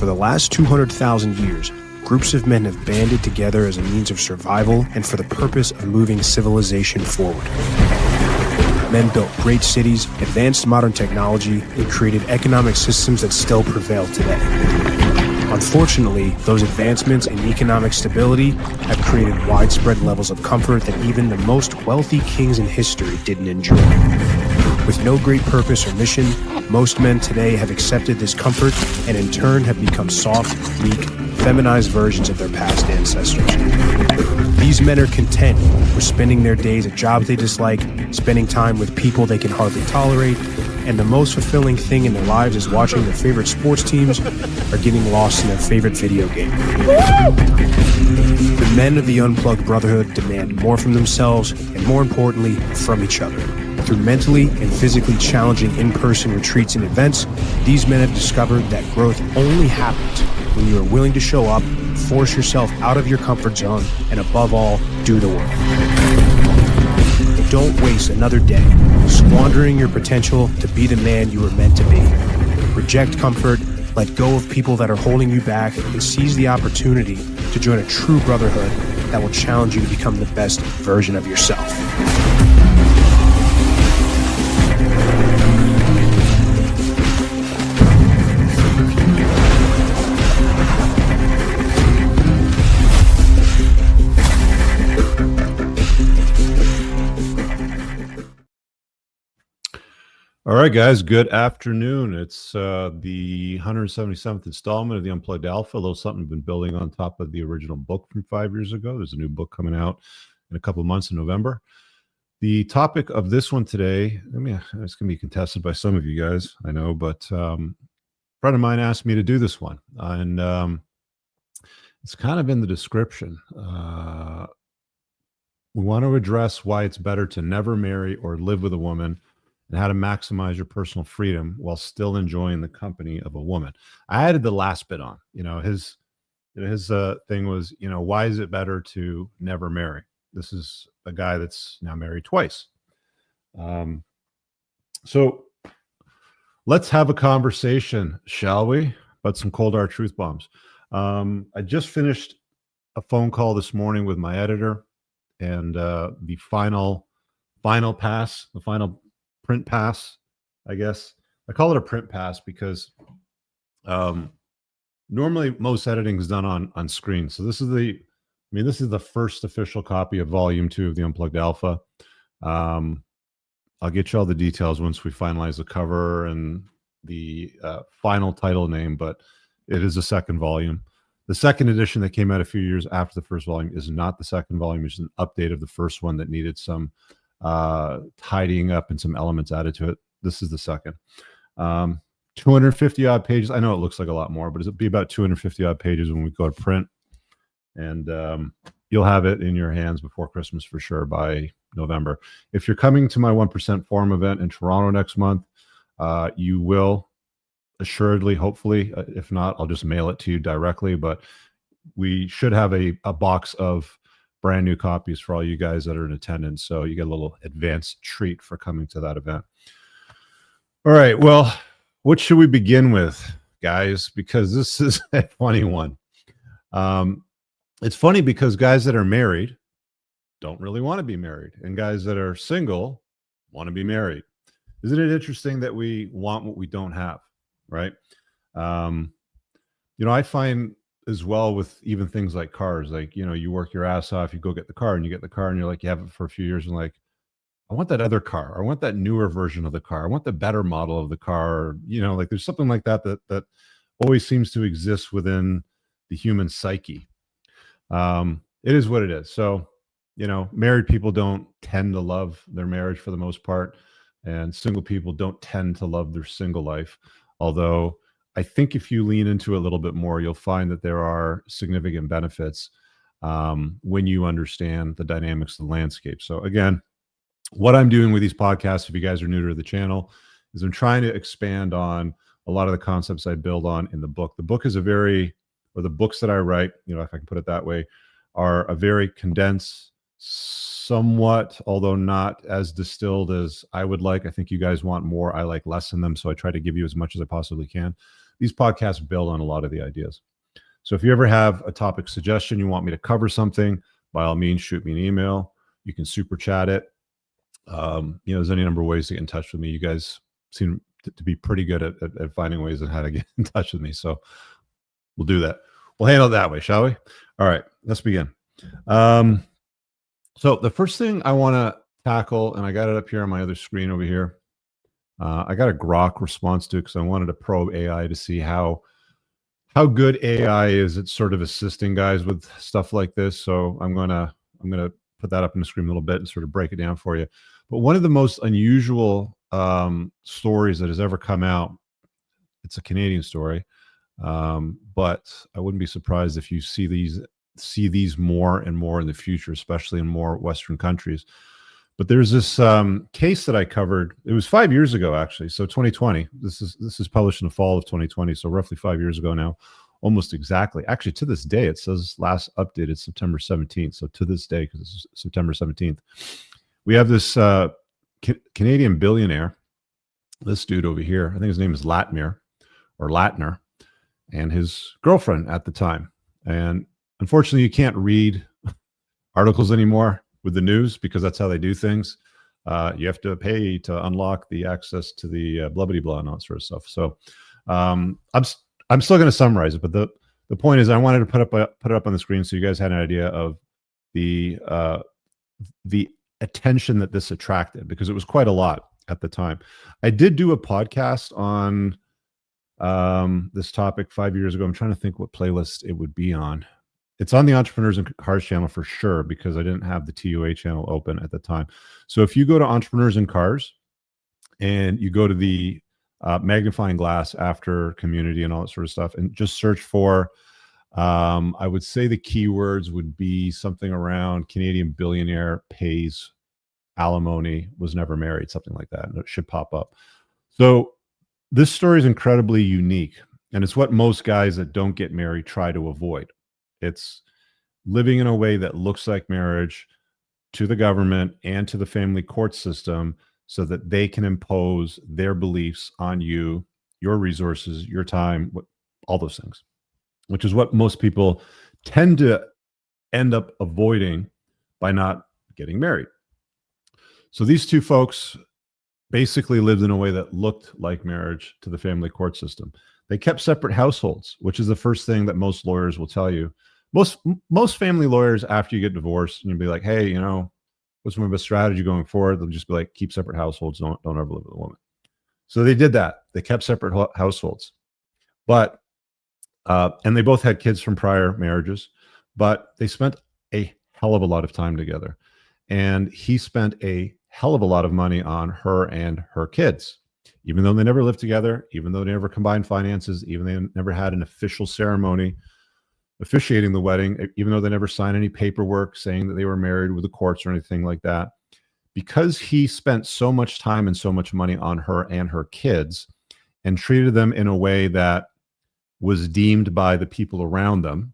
the last 200,000 years, groups of men have banded together as a means of survival and for the purpose of moving civilization forward. Men built great cities, advanced modern technology, and created economic systems that still prevail today. Unfortunately, those advancements in economic stability have created widespread levels of comfort that even the most wealthy kings in history didn't enjoy. With no great purpose or mission, most men today have accepted this comfort and in turn have become soft, weak, feminized versions of their past ancestors. These men are content with spending their days at jobs they dislike, spending time with people they can hardly tolerate, and the most fulfilling thing in their lives is watching their favorite sports teams or getting lost in their favorite video game. The men of the Unplugged Brotherhood demand more from themselves and, more importantly, from each other. Through mentally and physically challenging in-person retreats and events, these men have discovered that growth only happens when you are willing to show up, force yourself out of your comfort zone, and above all, do the work. Don't waste another day squandering your potential to be the man you were meant to be. Reject comfort, let go of people that are holding you back, and seize the opportunity to join a true brotherhood that will challenge you to become the best version of yourself. All right, guys, good afternoon. It's the 177th installment of the Unplugged Alpha, a little something I've been building on top of the original book from 5 years ago. There's a new book coming out in a couple of months in November. The topic of this one today, I mean, it's going to be contested by some of you guys, I know, but a friend of mine asked me to do this one, and it's kind of in the description. We want to address why it's better to never marry or live with a woman, and how to maximize your personal freedom while still enjoying the company of a woman. I added the last bit on. His thing was, why is it better to never marry? This is a guy that's now married twice. So let's have a conversation, shall we? About some cold hard truth bombs. I just finished a phone call this morning with my editor, and the final pass, the final print pass, I guess. I call it a print pass because normally most editing is done on screen. So this is the first official copy of volume 2 of the Unplugged Alpha. I'll get you all the details once we finalize the cover and the final title name, but it is a second volume. The second edition that came out a few years after the first volume is not the second volume. It's an update of the first one that needed some tidying up and some elements added to it. This is the second. 250 odd pages. I know it looks like a lot more, but it'll be about 250 odd pages when we go to print, and you'll have it in your hands before Christmas for sure, by November. If you're coming to my 1% Forum event in Toronto next month, you will assuredly, hopefully, if not, I'll just mail it to you directly, but we should have a box of brand new copies for all you guys that are in attendance. So you get a little advanced treat for coming to that event. All right. Well, what should we begin with, guys? Because this is a funny one. It's funny because guys that are married don't really want to be married, and guys that are single want to be married. Isn't it interesting that we want what we don't have, right? I find as well with even things like cars, like, you work your ass off, you go get the car, and you get the car, and you're like, you have it for a few years, and like, I want that other car. I want that newer version of the car. I want the better model of the car. Like there's something like that always seems to exist within the human psyche. It is what it is. So, married people don't tend to love their marriage for the most part, and single people don't tend to love their single life. Although I think if you lean into it a little bit more, you'll find that there are significant benefits when you understand the dynamics of the landscape. So again, what I'm doing with these podcasts, if you guys are new to the channel, is I'm trying to expand on a lot of the concepts I build on in the book. The book is the books that I write, if I can put it that way, are a very condensed, somewhat, although not as distilled as I would like. I think you guys want more. I like less in them, so I try to give you as much as I possibly can. These podcasts build on a lot of the ideas. So if you ever have a topic suggestion, you want me to cover something, by all means, shoot me an email. You can super chat it. There's any number of ways to get in touch with me. You guys seem to be pretty good at finding ways on how to get in touch with me. So we'll do that. We'll handle it that way, shall we? All right, let's begin. So the first thing I want to tackle, and I got it up here on my other screen over here. I got a Grok response to it because I wanted to probe AI to see how good AI is at sort of assisting guys with stuff like this. So I'm gonna put that up on the screen a little bit and sort of break it down for you. But one of the most unusual stories that has ever come out, it's a Canadian story, but I wouldn't be surprised if you see these more and more in the future, especially in more Western countries. But there's this case that I covered. It was 5 years ago, actually. So 2020. This is published in the fall of 2020. So roughly 5 years ago now, almost exactly. Actually, to this day, it says last updated September 17th. So to this day, because it's September 17th, we have this Canadian billionaire. This dude over here, I think his name is Latner, and his girlfriend at the time. And unfortunately, you can't read articles anymore with the news because that's how they do things. You have to pay to unlock the access to the blubbity blah and all that sort of stuff. So I'm still going to summarize it, but the point is I wanted to put it up on the screen so you guys had an idea of the attention that this attracted, because it was quite a lot at the time. I did do a podcast on this topic 5 years ago. I'm trying to think what playlist it would be on. It's on the Entrepreneurs in Cars channel for sure, because I didn't have the TUA channel open at the time. So if you go to Entrepreneurs in Cars and you go to the magnifying glass after community and all that sort of stuff, and just search for, I would say the keywords would be something around Canadian billionaire pays alimony, was never married, something like that. And it should pop up. So this story is incredibly unique. And it's what most guys that don't get married try to avoid. It's living in a way that looks like marriage to the government and to the family court system so that they can impose their beliefs on you, your resources, your time, all those things, which is what most people tend to end up avoiding by not getting married. So these two folks basically lived in a way that looked like marriage to the family court system. They kept separate households, which is the first thing that most lawyers will tell you. Most family lawyers, after you get divorced, and you'll be like, hey, what's my best strategy going forward? They'll just be like, keep separate households. Don't ever live with a woman. So they did that. They kept separate households. But, and they both had kids from prior marriages, but they spent a hell of a lot of time together. And he spent a hell of a lot of money on her and her kids, even though they never lived together, even though they never combined finances, even though they never had an official ceremony officiating the wedding, even though they never signed any paperwork saying that they were married with the courts or anything like that. Because he spent so much time and so much money on her and her kids and treated them in a way that was deemed by the people around them,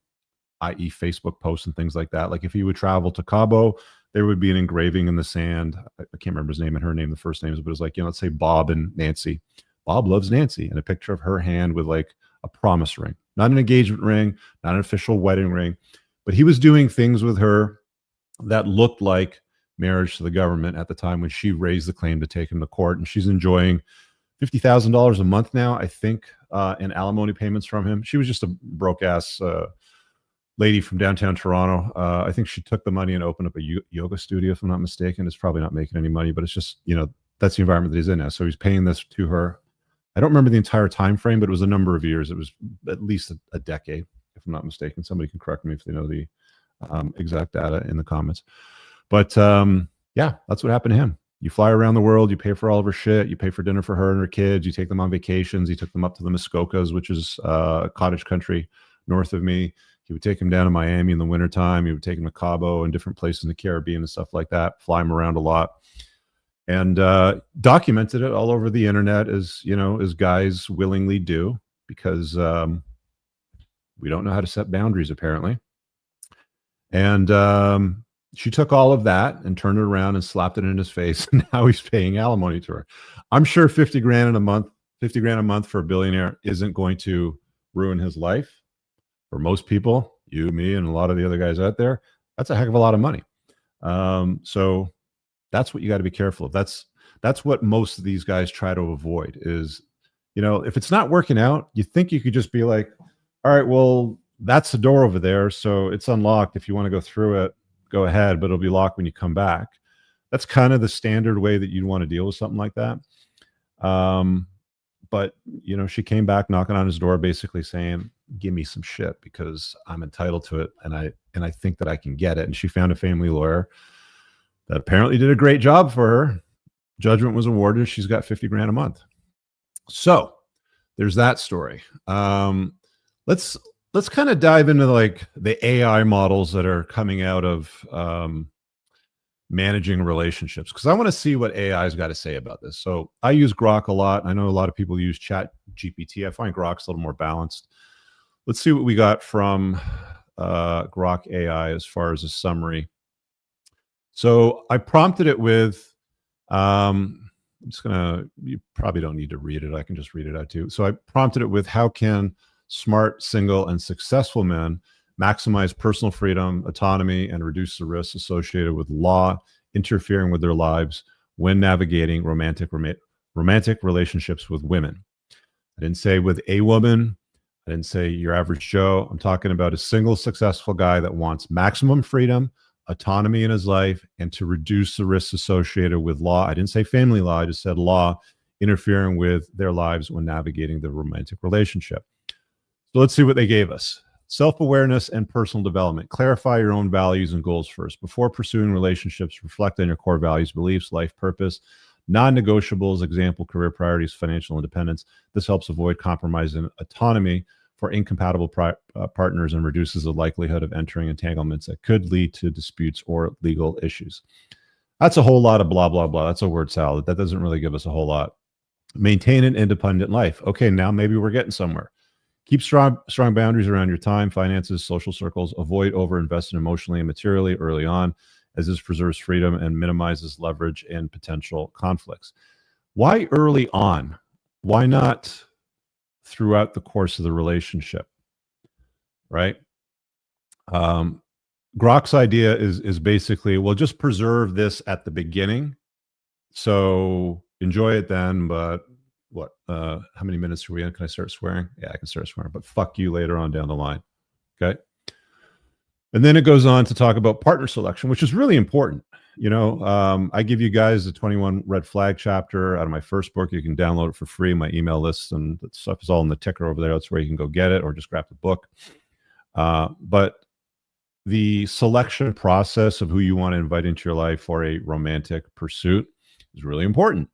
i.e. Facebook posts and things like that. Like if he would travel to Cabo, there would be an engraving in the sand. I can't remember his name and her name, the first names, but it was like, let's say Bob and Nancy. Bob loves Nancy, and a picture of her hand with like a promise ring, not an engagement ring, not an official wedding ring, but he was doing things with her that looked like marriage to the government at the time when she raised the claim to take him to court. And she's enjoying $50,000 a month now, I think, in alimony payments from him. She was just a broke ass lady from downtown Toronto. I think she took the money and opened up a yoga studio, if I'm not mistaken. It's probably not making any money, but it's just, that's the environment that he's in now. So he's paying this to her. I don't remember the entire time frame, but it was a number of years. It was at least a decade, if I'm not mistaken. Somebody can correct me if they know the exact data in the comments. But yeah, that's what happened to him. You fly around the world, you pay for all of her shit, you pay for dinner for her and her kids, you take them on vacations. He took them up to the Muskokas, which is cottage country north of me. He would take them down to Miami in the wintertime. He would take them to Cabo and different places in the Caribbean and stuff like that, fly them around a lot. And documented it all over the internet, as guys willingly do, because we don't know how to set boundaries apparently. And She took all of that and turned it around and slapped it in his face. And now he's paying alimony to her. I'm sure 50 grand a month for a billionaire isn't going to ruin his life. For most people, you, me, and a lot of the other guys out there, that's a heck of a lot of money. So that's what you got to be careful of. That's what most of these guys try to avoid is, if it's not working out, you think you could just be like, all right, well, that's the door over there. So it's unlocked. If you want to go through it, go ahead, but it'll be locked when you come back. That's kind of the standard way that you'd want to deal with something like that. But she came back knocking on his door, basically saying, give me some shit because I'm entitled to it. And I think that I can get it. And she found a family lawyer that apparently did a great job for her. Judgment was awarded. She's got 50 grand a month. So there's that story. Let's kind of dive into like the AI models that are coming out of managing relationships, because I want to see what AI's got to say about this. So I use Grok a lot. I know a lot of people use Chat GPT. I find Grok's a little more balanced. Let's see what we got from Grok AI as far as a summary. So I prompted it with, you probably don't need to read it. I can just read it out too. So I prompted it with, how can smart, single, and successful men maximize personal freedom, autonomy, and reduce the risks associated with law interfering with their lives when navigating romantic relationships with women. I didn't say with a woman. I didn't say your average Joe. I'm talking about a single, successful guy that wants maximum freedom, autonomy in his life, and to reduce the risks associated with law. I didn't say family law. I just said law interfering with their lives when navigating the romantic relationship. So let's see what they gave us. Self-awareness and personal development. Clarify your own values and goals first. Before pursuing relationships, reflect on your core values, beliefs, life purpose, non-negotiables, example, career priorities, financial independence. This helps avoid compromising autonomy for incompatible partners and reduces the likelihood of entering entanglements that could lead to disputes or legal issues. That's a whole lot of blah, blah, blah. That's a word salad. That doesn't really give us a whole lot. Maintain an independent life. Okay, now maybe we're getting somewhere. Keep strong boundaries around your time, finances, social circles. Avoid over-investing emotionally and materially early on, as this preserves freedom and minimizes leverage and potential conflicts. Why early on? Why not throughout the course of the relationship? Right? Grok's idea is basically, well, just preserve this at the beginning. So enjoy it then, but how many minutes are we in? Can I start swearing? Yeah, I can start swearing, but fuck you later on down the line. Okay. And then it goes on to talk about partner selection, which is really important. I give you guys the 21 red flag chapter out of my first book. You can download it for free. My email list and that stuff is all in the ticker over there. That's where you can go get it, or just grab the book. But the selection process of who you want to invite into your life for a romantic pursuit is really important.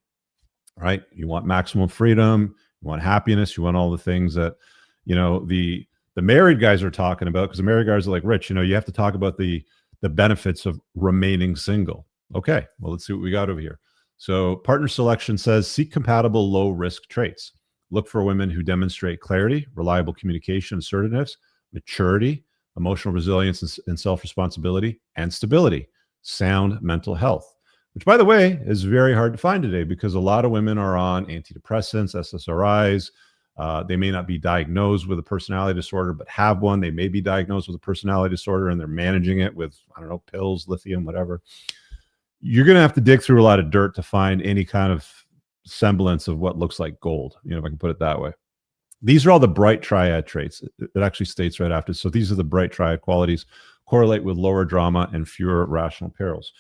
Right? You want maximum freedom, you want happiness, you want all the things that, the married guys are talking about, because the married guys are like, Rich, you have to talk about the benefits of remaining single. Okay, well, let's see what we got over here. So partner selection says, seek compatible low-risk traits. Look for women who demonstrate clarity, reliable communication, assertiveness, maturity, emotional resilience and self-responsibility, and stability, sound mental health. Which, by the way, is very hard to find today because a lot of women are on antidepressants, SSRIs. They may not be diagnosed with a personality disorder, but have one. They may be diagnosed with a personality disorder and they're managing it with, pills, lithium, whatever. You're going to have to dig through a lot of dirt to find any kind of semblance of what looks like gold, if I can put it that way. These are all the bright triad traits. It actually states right after. So these are the bright triad qualities, correlate with lower drama and fewer rational perils.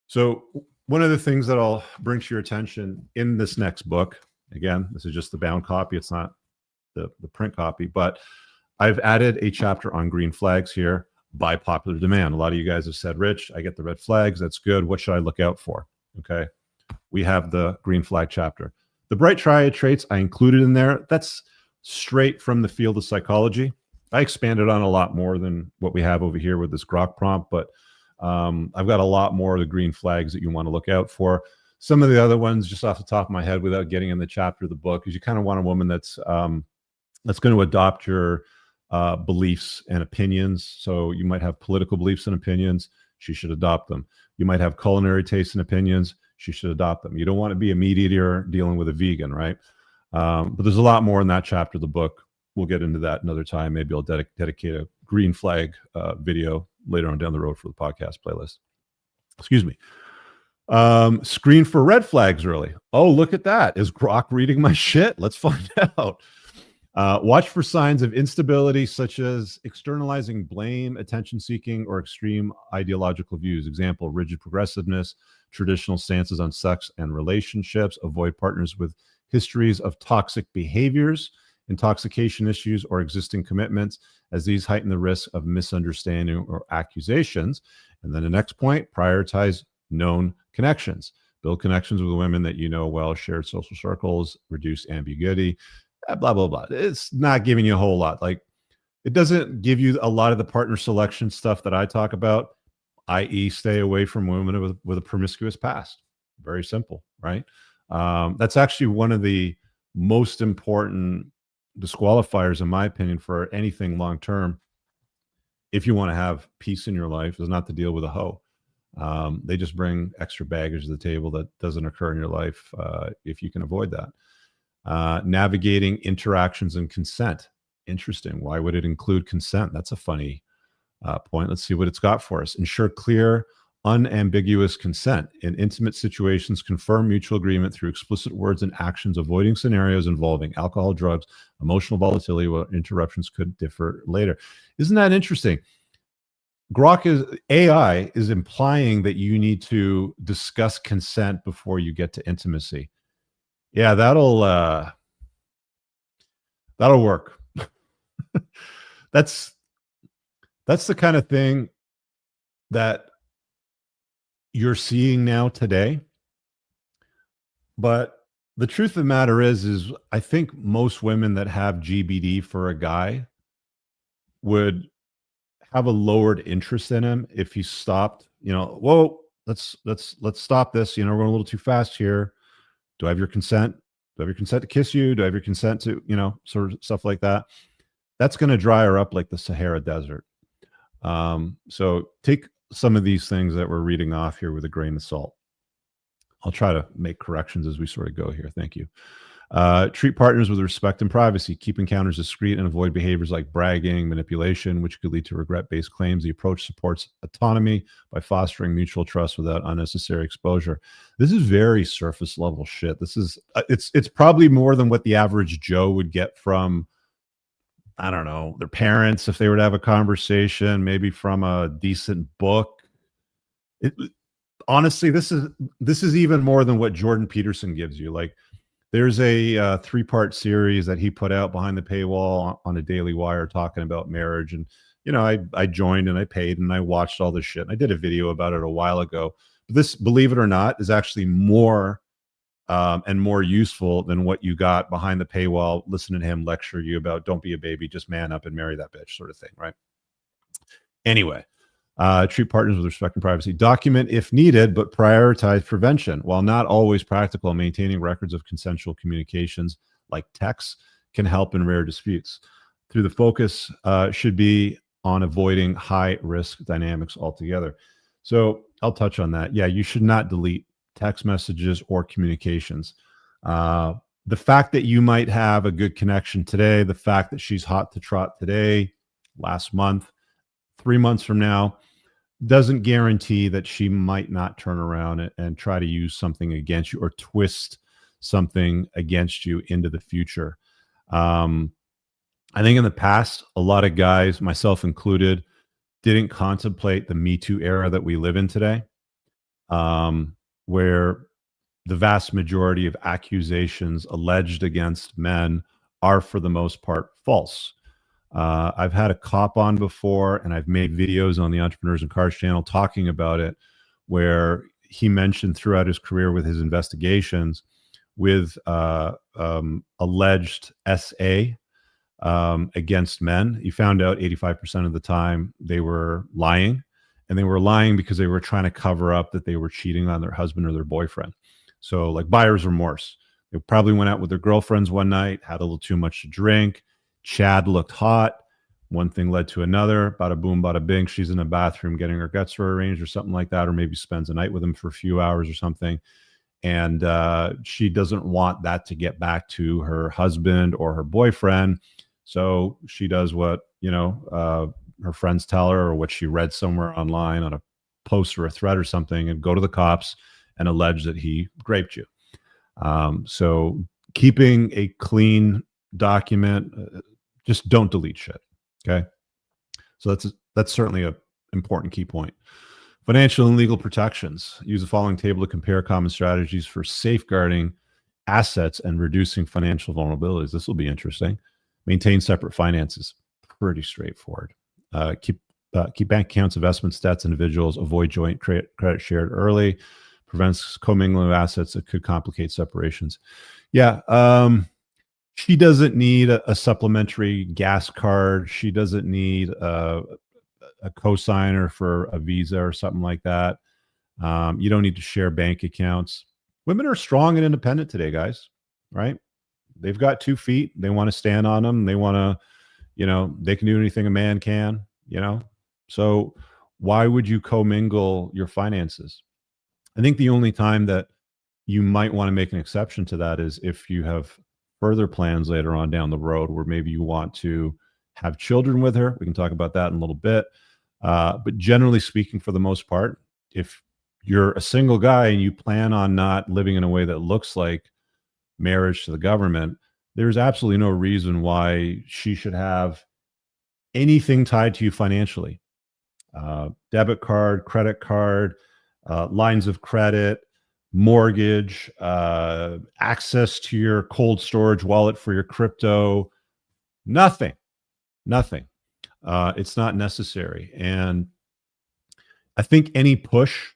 So one of the things that I'll bring to your attention in this next book, again, this is just the bound copy. It's not the print copy, but I've added a chapter on green flags here by popular demand. A lot of you guys have said, Rich, I get the red flags. That's good. What should I look out for? Okay. We have the green flag chapter. The bright triad traits I included in there. That's straight from the field of psychology. I expanded on a lot more than what we have over here with this Grok prompt, but I've got a lot more of the green flags that you want to look out for. Some of the other ones, just off the top of my head, without getting in the chapter of the book, is you kind of want a woman that's going to adopt your beliefs and opinions. So you might have political beliefs and opinions. She should adopt them. You might have culinary tastes and opinions. She should adopt them. You don't want to be a meat eater dealing with a vegan, right? But there's a lot more in that chapter of the book. We'll get into that another time. Maybe I'll dedicate a green flag video later on down the road for the podcast playlist. Excuse me. Screen for red flags early. Oh, look at that. Is Grok reading my shit? Let's find out. Watch for signs of instability, such as externalizing blame, attention-seeking, or extreme ideological views. Example, rigid progressiveness, traditional stances on sex and relationships. Avoid partners with histories of toxic behaviors, intoxication issues, or existing commitments, as these heighten the risk of misunderstanding or accusations. And then the next point, prioritize known connections. Build connections with women that you know well, shared social circles, reduce ambiguity, blah, blah, blah. It's not giving you a whole lot. Like, it doesn't give you a lot of the partner selection stuff that I talk about, i.e. stay away from women with a promiscuous past. Very simple, right? That's actually one of the most important disqualifiers, in my opinion, for anything long-term. If you want to have peace in your life, is not to deal with a hoe. They just bring extra baggage to the table that doesn't occur in your life if you can avoid that. Navigating interactions and consent. Interesting. Why would it include consent? That's a funny point. Let's see what it's got for us. Ensure clear, unambiguous consent in intimate situations. Confirm mutual agreement through explicit words and actions, avoiding scenarios involving alcohol, drugs, emotional volatility, where interruptions could differ later. Isn't that interesting? AI is implying that you need to discuss consent before you get to intimacy. Yeah, that'll work. That's the kind of thing that you're seeing now today. But the truth of the matter is I think most women that have GBD for a guy would have a lowered interest in him if he stopped, whoa, let's stop this. We're going a little too fast here. Do I have your consent? Do I have your consent to kiss you? Do I have your consent to, sort of stuff like that? That's going to dry her up like the Sahara Desert. So take some of these things that we're reading off here with a grain of salt. I'll try to make corrections as we sort of go here. Thank you. Treat partners with respect and privacy. Keep encounters discreet and avoid behaviors like bragging, manipulation, which could lead to regret-based claims. The approach supports autonomy by fostering mutual trust without unnecessary exposure. This is very surface level shit. This is it's probably more than what the average Joe would get from, I don't know, their parents if they were to have a conversation, maybe from a decent book. Honestly, this is even more than what Jordan Peterson gives you. Like, there's a 3-part series that he put out behind the paywall on a Daily Wire talking about marriage. And, I joined and I paid and I watched all this shit. And I did a video about it a while ago. But this, believe it or not, is actually more and more useful than what you got behind the paywall, listening to him lecture you about don't be a baby, just man up and marry that bitch sort of thing, right? Anyway. Treat partners with respect and privacy. Document if needed, but prioritize prevention. While not always practical, maintaining records of consensual communications like texts can help in rare disputes. The focus should be on avoiding high-risk dynamics altogether. So I'll touch on that. Yeah, you should not delete text messages or communications. The fact that you might have a good connection today, the fact that she's hot to trot today, last month, 3 months from now, doesn't guarantee that she might not turn around and try to use something against you or twist something against you into the future. I think in the past, a lot of guys, myself included, didn't contemplate the Me Too era that we live in today, where the vast majority of accusations alleged against men are, for the most part, false. I've had a cop on before, and I've made videos on the Entrepreneurs and Cars channel talking about it, where he mentioned throughout his career with his investigations with alleged SA against men. He found out 85% of the time they were lying, and they were lying because they were trying to cover up that they were cheating on their husband or their boyfriend. So like buyer's remorse. They probably went out with their girlfriends one night, had a little too much to drink. Chad looked hot, One thing led to another, bada boom, bada bing. She's in the bathroom getting her guts rearranged or something like that, or maybe spends a night with him for a few hours or something. And she doesn't want that to get back to her husband or her boyfriend. So she does what, her friends tell her, or what she read somewhere online on a post or a thread or something, and go to the cops and allege that he raped you. So keeping a clean document, just don't delete shit. Okay. So that's certainly an important key point. Financial and legal protections. Use the following table to compare common strategies for safeguarding assets and reducing financial vulnerabilities. This will be interesting. Maintain separate finances. Pretty straightforward. Keep bank accounts, investments, debts, individuals. Avoid joint credit shared early. Prevents commingling of assets that could complicate separations. Yeah. She doesn't need a supplementary gas card. She doesn't need a cosigner for a visa or something like that. You don't need to share bank accounts. Women are strong and independent today, guys, right? They've got 2 feet. They want to stand on them. They want to, they can do anything a man can, So why would you commingle your finances? I think the only time that you might want to make an exception to that is if you have further plans later on down the road where maybe you want to have children with her. We can talk about that in a little bit. But generally speaking, for the most part, if you're a single guy and you plan on not living in a way that looks like marriage to the government, there's absolutely no reason why she should have anything tied to you financially. Debit card, credit card, lines of credit, mortgage, access to your cold storage wallet for your crypto, nothing. It's not necessary. And I think any push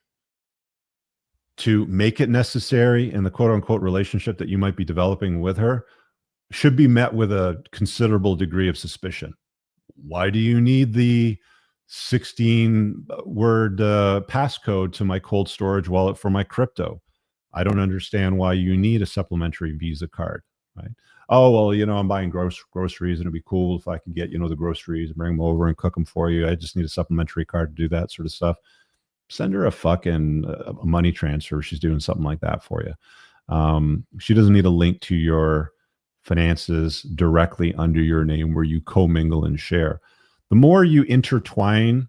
to make it necessary in the quote unquote relationship that you might be developing with her should be met with a considerable degree of suspicion. Why do you need the 16-word passcode to my cold storage wallet for my crypto? I don't understand why you need a supplementary Visa card, right? Oh, well, I'm buying groceries, and it'd be cool if I could get, the groceries and bring them over and cook them for you. I just need a supplementary card to do that sort of stuff. Send her a fucking money transfer. She's doing something like that for you. She doesn't need a link to your finances directly under your name where you commingle and share. The more you intertwine,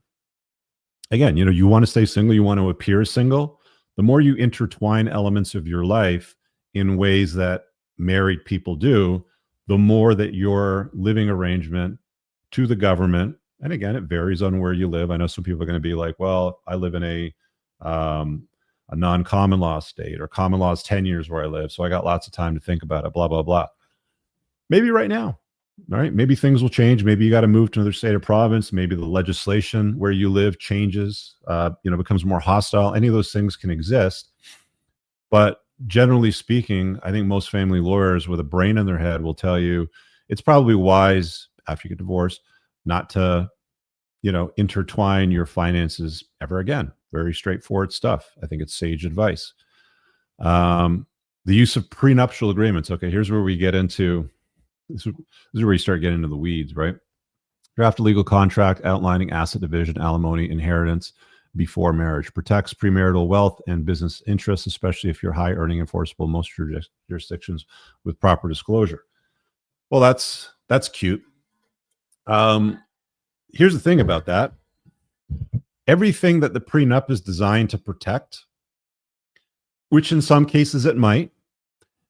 again, you want to stay single, you want to appear single. The more you intertwine elements of your life in ways that married people do, the more that your living arrangement to the government, and again, it varies on where you live. I know some people are going to be like, well, I live in a non-common law state, or common law is 10 years where I live, so I got lots of time to think about it, blah, blah, blah. Maybe right now, all right? Maybe things will change. Maybe you got to move to another state or province. Maybe the legislation where you live changes, becomes more hostile. Any of those things can exist. But generally speaking, I think most family lawyers with a brain in their head will tell you it's probably wise after you get divorced not to, intertwine your finances ever again. Very straightforward stuff. I think it's sage advice. The use of prenuptial agreements. Okay, here's where we get into, this is where you start getting into the weeds, right? Draft a legal contract outlining asset division, alimony, inheritance before marriage. Protects premarital wealth and business interests, especially if you're high earning, enforceable in most jurisdictions with proper disclosure. Well, that's cute. Here's the thing about that. Everything that the prenup is designed to protect, which in some cases it might,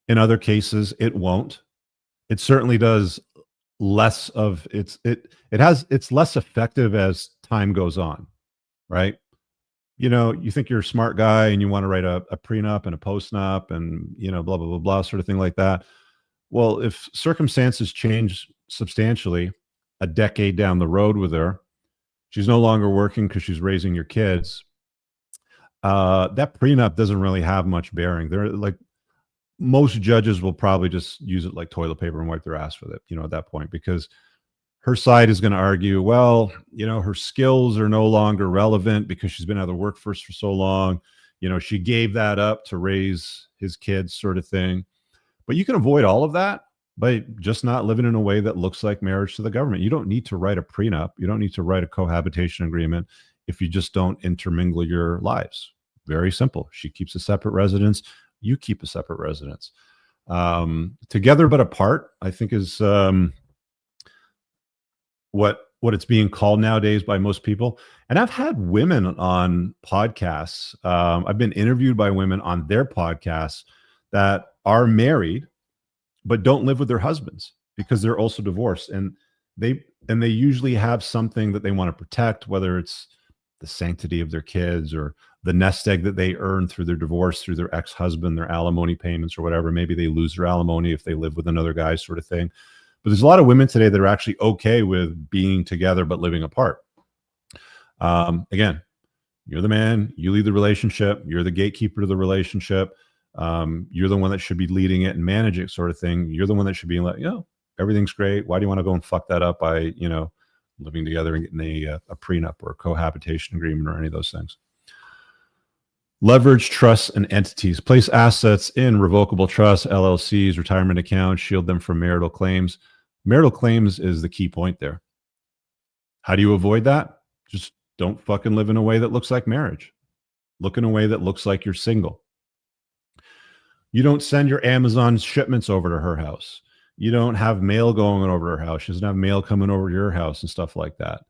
in other cases it won't. It certainly does less of it's less effective as time goes on, right? You think you're a smart guy and you want to write a prenup and a postnup and blah blah blah blah sort of thing like that. Well, if circumstances change substantially a decade down the road with her, she's no longer working because she's raising your kids, that prenup doesn't really have much bearing. They're like, most judges will probably just use it like toilet paper and wipe their ass with it, at that point, because her side is going to argue, well, her skills are no longer relevant because she's been out of the workforce for so long. She gave that up to raise his kids, sort of thing. But you can avoid all of that by just not living in a way that looks like marriage to the government. You don't need to write a prenup. You don't need to write a cohabitation agreement if you just don't intermingle your lives. Very simple. She keeps a separate residence. You keep a separate residence. Together but apart, I think, is what it's being called nowadays by most people. And I've had women on podcasts. I've been interviewed by women on their podcasts that are married but don't live with their husbands because they're also divorced, and they usually have something that they want to protect, whether it's the sanctity of their kids or the nest egg that they earn through their divorce, through their ex-husband, their alimony payments or whatever. Maybe they lose their alimony if they live with another guy, sort of thing. But there's a lot of women today that are actually okay with being together but living apart. Again, you're the man, you lead the relationship, you're the gatekeeper to the relationship. You're the one that should be leading it and manage it, sort of thing. You're the one that should be like, everything's great. Why do you want to go and fuck that up by, living together and getting a prenup or a cohabitation agreement or any of those things? Leverage trusts and entities. Place assets in revocable trusts, LLCs, retirement accounts, shield them from marital claims. Marital claims is the key point there. How do you avoid that? Just don't fucking live in a way that looks like marriage. Look in a way that looks like you're single. You don't send your Amazon shipments over to her house. You don't have mail going over to her house. She doesn't have mail coming over to your house and stuff like that.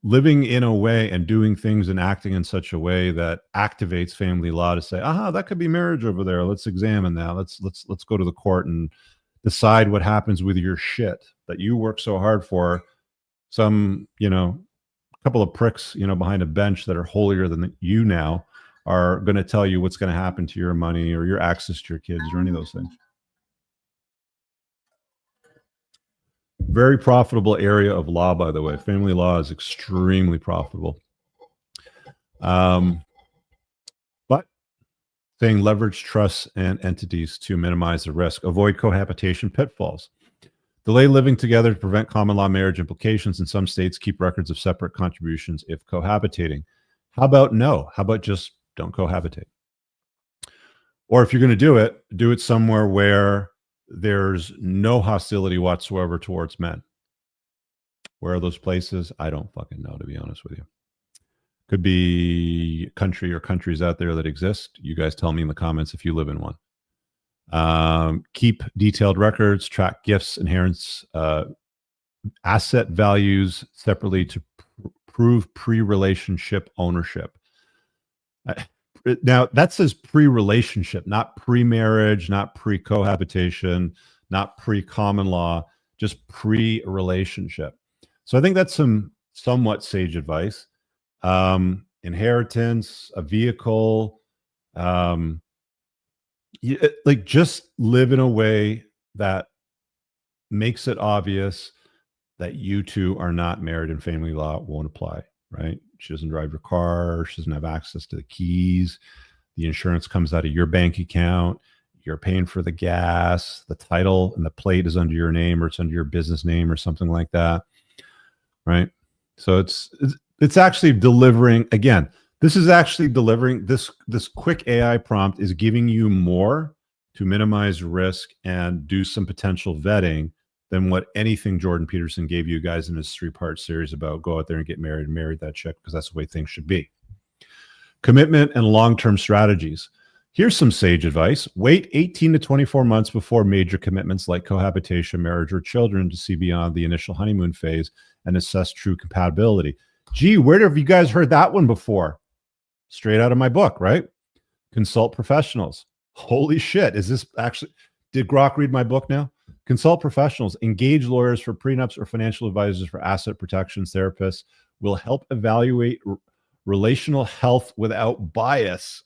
Living in a way and doing things and acting in such a way that activates family law to say, that could be marriage over there. Let's examine that. Let's go to the court and decide what happens with your shit that you work so hard for. Some, couple of pricks, behind a bench that are holier than you now are going to tell you what's going to happen to your money or your access to your kids or any of those things. Very profitable area of law, by the way. Family law is extremely profitable. But saying leverage trusts and entities to minimize the risk. Avoid cohabitation pitfalls. Delay living together to prevent common law marriage implications. In some states, keep records of separate contributions if cohabitating. How about no? How about just don't cohabitate? Or if you're going to do it somewhere where there's no hostility whatsoever towards men. Where are those places? I don't fucking know, to be honest with you. Could be country or countries out there that exist. You guys tell me in the comments if you live in one. Keep detailed records, track gifts, inheritance, asset values separately to prove pre-relationship ownership. Now, that says pre-relationship, not pre-marriage, not pre-cohabitation, not pre-common law, just pre-relationship. So I think that's some somewhat sage advice. Inheritance, a vehicle, just live in a way that makes it obvious that you two are not married and family law won't apply, right? She doesn't drive your car. She doesn't have access to the keys. The insurance comes out of your bank account. You're paying for the gas. The title and the plate is under your name, or it's under your business name or something like that, right? So it's actually delivering. Again, this is actually delivering. This quick AI prompt is giving you more to minimize risk and do some potential vetting than what anything Jordan Peterson gave you guys in his 3-part series about go out there and get married and marry that chick, because that's the way things should be. Commitment and long-term strategies. Here's some sage advice. Wait 18 to 24 months before major commitments like cohabitation, marriage, or children to see beyond the initial honeymoon phase and assess true compatibility. Gee, where have you guys heard that one before? Straight out of my book, right? Consult professionals. Holy shit. Is this actually, did Grok read my book now? Consult professionals. Engage lawyers for prenups or financial advisors for asset protections. Therapists will help evaluate relational health without bias.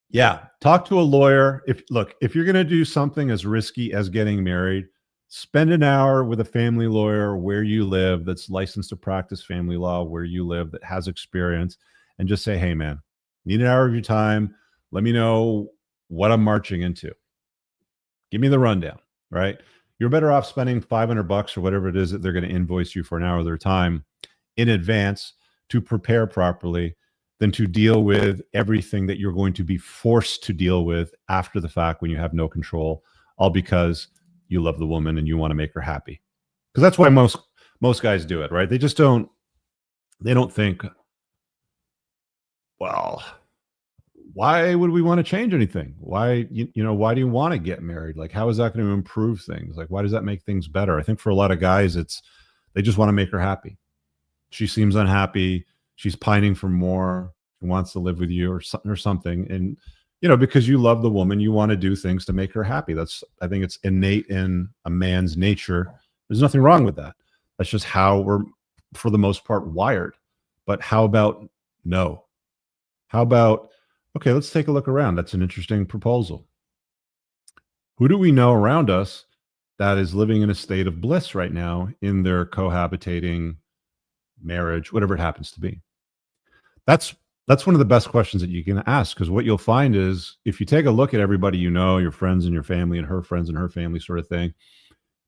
Yeah, talk to a lawyer. If you're going to do something as risky as getting married, spend an hour with a family lawyer where you live that's licensed to practice family law where you live, that has experience, and just say, hey, man, need an hour of your time. Let me know what I'm marching into. Give me the rundown, right? You're better off spending $500 or whatever it is that they're going to invoice you for an hour of their time in advance to prepare properly than to deal with everything that you're going to be forced to deal with after the fact when you have no control, all because you love the woman and you want to make her happy. Because that's why most guys do it, right? They don't think, well, why would we want to change anything? Why, why do you want to get married? Like, how is that going to improve things? Like, why does that make things better? I think for a lot of guys, they just want to make her happy. She seems unhappy. She's pining for more. She wants to live with you or something. And, because you love the woman, you want to do things to make her happy. I think it's innate in a man's nature. There's nothing wrong with that. That's just how we're, for the most part, wired. But how about no? How about, okay, let's take a look around. That's an interesting proposal. Who do we know around us that is living in a state of bliss right now in their cohabitating marriage, whatever it happens to be? That's one of the best questions that you can ask, because what you'll find is if you take a look at everybody, your friends and your family and her friends and her family sort of thing,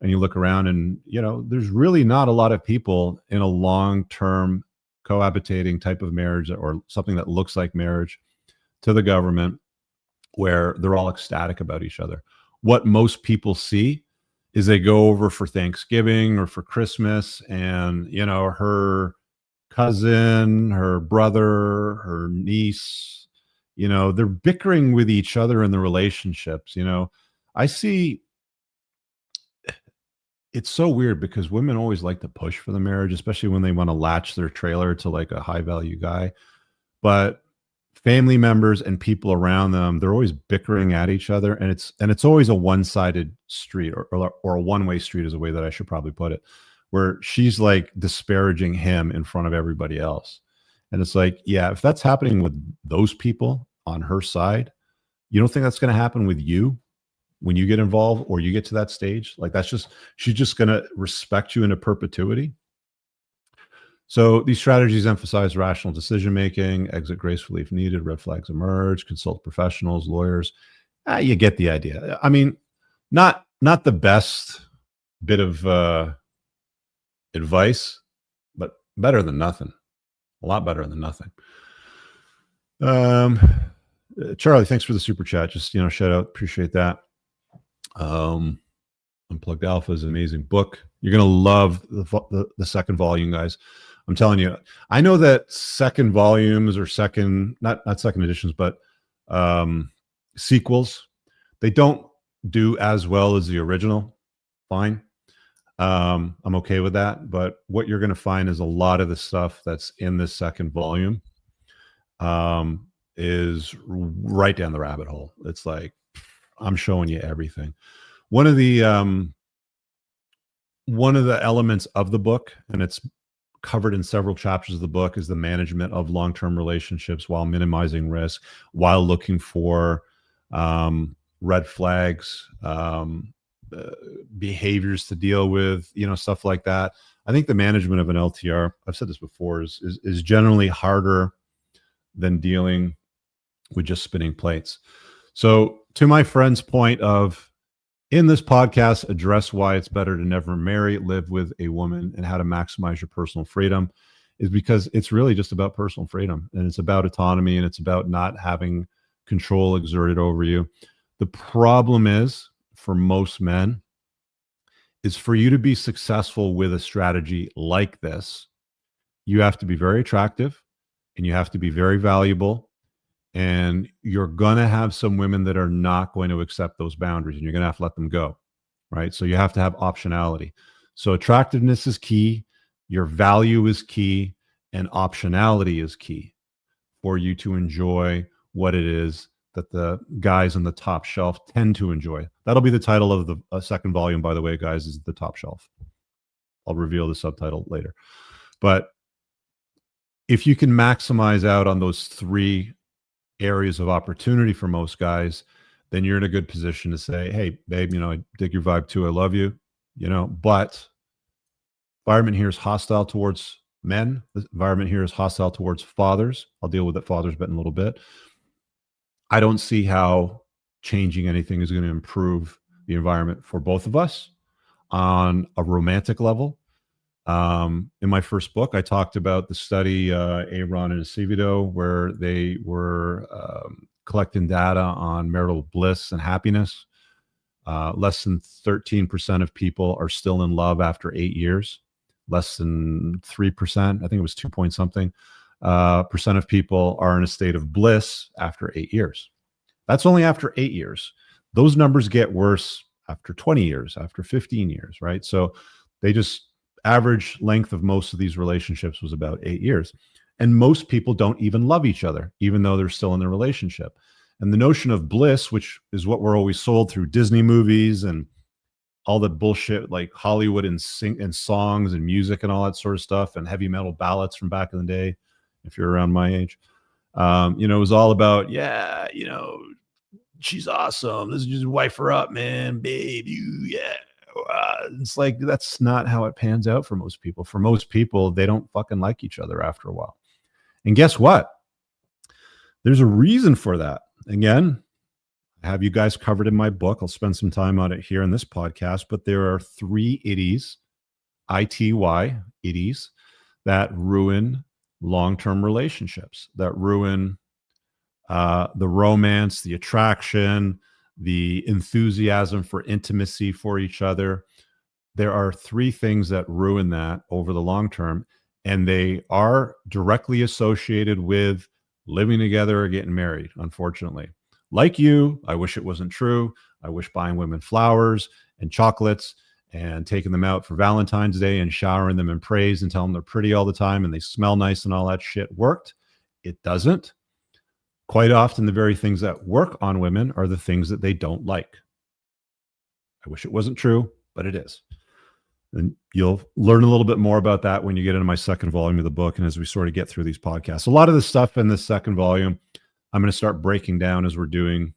and you look around and, there's really not a lot of people in a long-term cohabitating type of marriage or something that looks like marriage to the government where they're all ecstatic about each other. What most people see is they go over for Thanksgiving or for Christmas and, her cousin, her brother, her niece, they're bickering with each other in the relationships. I see, it's so weird because women always like to push for the marriage, especially when they want to latch their trailer to like a high value guy. But family members and people around them, they're always bickering at each other. And it's always a one-sided street or a one-way street is a way that I should probably put it, where she's like disparaging him in front of everybody else. And it's like, yeah, if that's happening with those people on her side, you don't think that's going to happen with you when you get involved or you get to that stage? Like she's just going to respect you into perpetuity. So these strategies emphasize rational decision-making, exit gracefully if needed, red flags emerge, consult professionals, lawyers. You get the idea. I mean, not the best bit of advice, but better than nothing. A lot better than nothing. Charlie, thanks for the super chat. Just, shout out. Appreciate that. Unplugged Alpha is an amazing book. You're going to love the second volume, guys. I'm telling you, I know that second volumes or not second editions, but sequels, they don't do as well as the original. Fine. I'm okay with that. But what you're going to find is a lot of the stuff that's in this second volume is right down the rabbit hole. It's like, I'm showing you everything. One of the elements of the book, and it's covered in several chapters of the book, is the management of long-term relationships while minimizing risk, while looking for red flags, behaviors to deal with, stuff like that. I think the management of an LTR, I've said this before, is generally harder than dealing with just spinning plates. So to my friend's point of, in this podcast, address why it's better to never marry, live with a woman, and how to maximize your personal freedom, is because it's really just about personal freedom, and it's about autonomy, and it's about not having control exerted over you. The problem is, for most men, is for you to be successful with a strategy like this, you have to be very attractive and you have to be very valuable. And you're going to have some women that are not going to accept those boundaries, and you're going to have to let them go, right? So you have to have optionality. So attractiveness is key, your value is key, and optionality is key for you to enjoy what it is that the guys on the top shelf tend to enjoy. That'll be the title of the second volume, by the way, guys, is The Top Shelf. I'll reveal the subtitle later. But if you can maximize out on those three areas of opportunity for most guys, then you're in a good position to say, hey, babe, I dig your vibe too. I love you, but environment here is hostile towards men. The environment here is hostile towards fathers. I'll deal with that fathers bit in a little bit. I don't see how changing anything is going to improve the environment for both of us on a romantic level. In my first book, I talked about the study, Aaron and Acevedo, where they were collecting data on marital bliss and happiness. Less than 13% of people are still in love after 8 years. Less than 3%, I think it was 2 point something, percent of people are in a state of bliss after 8 years. That's only after 8 years. Those numbers get worse after 20 years, after 15 years, right? So they just average length of most of these relationships was about 8 years. And most people don't even love each other, even though they're still in the relationship. And the notion of bliss, which is what we're always sold through Disney movies and all the bullshit like Hollywood and songs and music and all that sort of stuff, and heavy metal ballads from back in the day, if you're around my age, it was all about, yeah, she's awesome. This is just wife her up, man, babe, yeah. It's like, that's not how it pans out for most people. For most people, they don't fucking like each other after a while. And guess what? There's a reason for that. Again, I have you guys covered in my book. I'll spend some time on it here in this podcast, but there are 3 itties, ITY, itties, that ruin long-term relationships, that ruin the romance, the attraction, the enthusiasm for intimacy for each other. There are 3 things that ruin that over the long term, and they are directly associated with living together or getting married, unfortunately. Like you, I wish it wasn't true. I wish buying women flowers and chocolates and taking them out for Valentine's Day and showering them in praise and telling them they're pretty all the time and they smell nice and all that shit worked. It doesn't. Quite often, the very things that work on women are the things that they don't like. I wish it wasn't true, but it is. And you'll learn a little bit more about that when you get into my second volume of the book and as we sort of get through these podcasts. A lot of the stuff in this second volume, I'm going to start breaking down as we're doing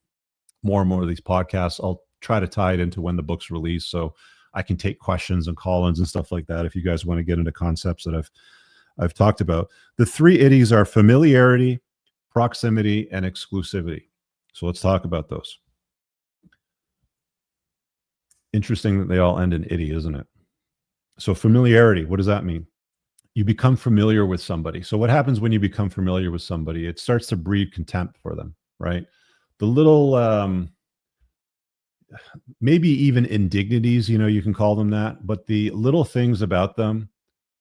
more and more of these podcasts. I'll try to tie it into when the book's released so I can take questions and call-ins and stuff like that if you guys want to get into concepts that I've talked about. The 3 itties are familiarity, proximity, and exclusivity. So let's talk about those. Interesting that they all end in itty, isn't it? So familiarity, what does that mean? You become familiar with somebody. So what happens when you become familiar with somebody? It starts to breed contempt for them, right? The little, maybe even indignities, you can call them that, but the little things about them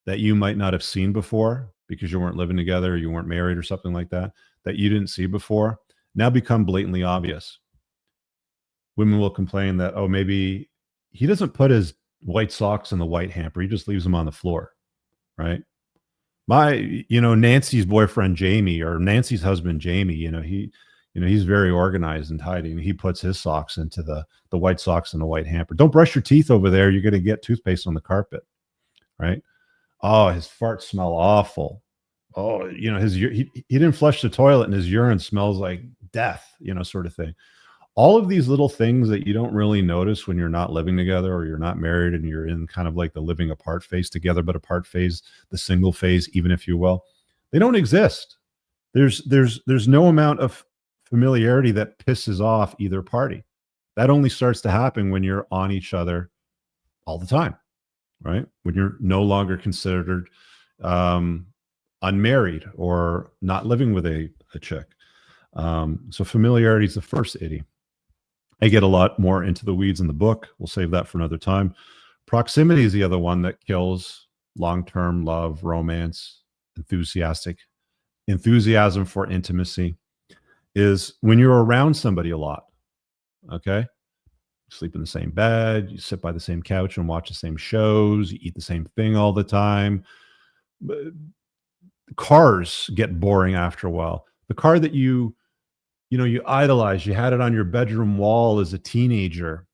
that you might not have seen before because you weren't living together, or you weren't married or something like that, that you didn't see before, now become blatantly obvious. Women will complain that, oh, maybe he doesn't put his white socks in the white hamper. He just leaves them on the floor, right? Nancy's boyfriend, Jamie, or Nancy's husband, Jamie, he's very organized and tidy. And he puts his socks into the white socks in the white hamper. Don't brush your teeth over there. You're going to get toothpaste on the carpet, right? Oh, his farts smell awful. Oh, he didn't flush the toilet and his urine smells like death, sort of thing. All of these little things that you don't really notice when you're not living together or you're not married and you're in kind of like the living apart phase, together but apart phase, the single phase, even if you will, they don't exist. There's no amount of familiarity that pisses off either party. That only starts to happen when you're on each other all the time, right? When you're no longer considered unmarried or not living with a chick. So familiarity is the first itty. I get a lot more into the weeds in the book. We'll save that for another time. Proximity is the other one that kills long-term love, romance, enthusiasm for intimacy, is when you're around somebody a lot. Okay? You sleep in the same bed, you sit by the same couch and watch the same shows, you eat the same thing all the time. Cars get boring after a while. The car that you idolize, you had it on your bedroom wall as a teenager,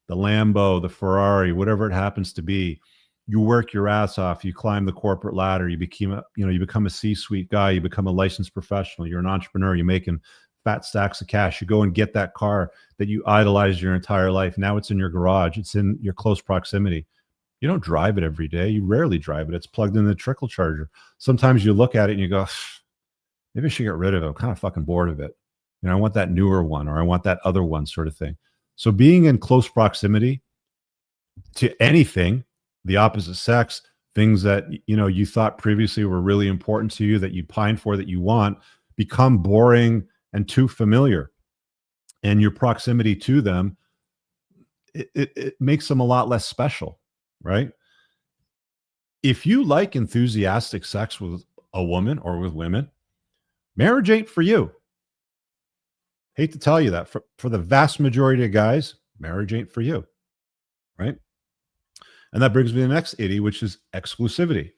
the Lambo, the Ferrari, whatever it happens to be. You work your ass off, you climb the corporate ladder, you become a C-suite guy, you become a licensed professional, you're an entrepreneur, you're making fat stacks of cash. You go and get that car that you idolized your entire life. Now it's in your garage, it's in your close proximity. You don't drive it every day. You rarely drive it. It's plugged in the trickle charger. Sometimes you look at it and you go, maybe I should get rid of it. I'm kind of fucking bored of it. I want that newer one, or I want that other one, sort of thing. So being in close proximity to anything, the opposite sex, things that, you know, you thought previously were really important to you, that you pine for, that you want, become boring and too familiar. And your proximity to them, it makes them a lot less special, right? If you like enthusiastic sex with a woman or with women, marriage ain't for you. Hate to tell you that. For the vast majority of guys, marriage ain't for you, right? And that brings me to the next itty, which is exclusivity.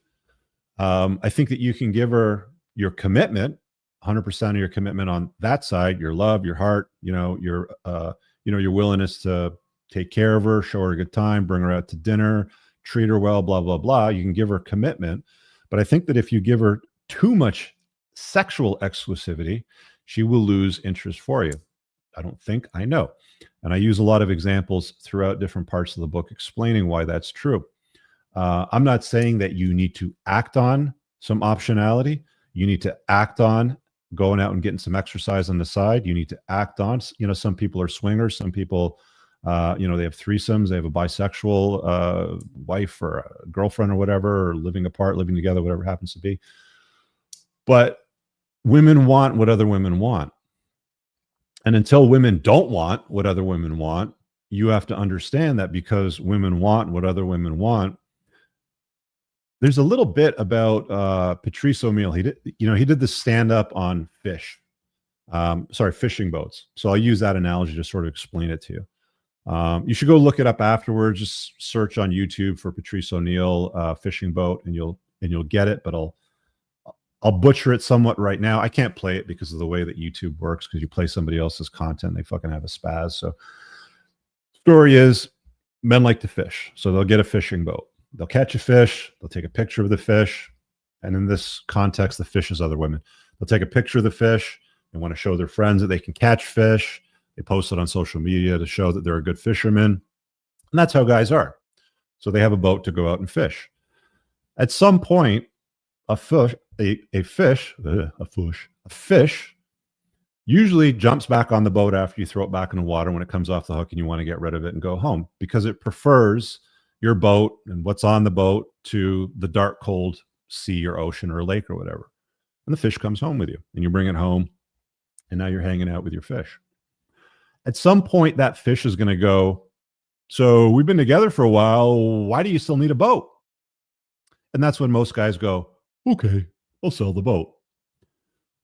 I think that you can give her your commitment, 100% of your commitment on that side, your love, your heart, your willingness to take care of her, show her a good time, bring her out to dinner, treat her well, blah, blah, blah. You can give her commitment. But I think that if you give her too much sexual exclusivity, she will lose interest for you. I don't think, I know. And I use a lot of examples throughout different parts of the book explaining why that's true. I'm not saying that you need to act on some optionality. You need to act on going out and getting some exercise on the side. You need to act on, some people are swingers. Some people, they have threesomes. They have a bisexual wife or a girlfriend or whatever, or living apart, living together, whatever it happens to be. But women want what other women want. And until women don't want what other women want, you have to understand that because women want what other women want. There's a little bit about Patrice O'Meal. He did the stand-up on fishing boats. So I'll use that analogy to sort of explain it to you. You should go look it up afterwards. Just search on YouTube for Patrice O'Meal fishing boat, and you'll get it. But I'll butcher it somewhat right now. I can't play it because of the way that YouTube works. Because you play somebody else's content, they fucking have a spaz. So, story is, men like to fish, so they'll get a fishing boat. They'll catch a fish. They'll take a picture of the fish, and in this context, the fish is other women. They'll take a picture of the fish. They want to show their friends that they can catch fish. They post it on social media to show that they're a good fisherman, and that's how guys are. So they have a boat to go out and fish. At some point, a fish usually jumps back on the boat after you throw it back in the water when it comes off the hook and you want to get rid of it and go home, because it prefers your boat and what's on the boat to the dark, cold sea or ocean or lake or whatever. And the fish comes home with you, and you bring it home, and now you're hanging out with your fish. At some point, that fish is going to go, so we've been together for a while. Why do you still need a boat? And that's when most guys go, okay, I'll sell the boat.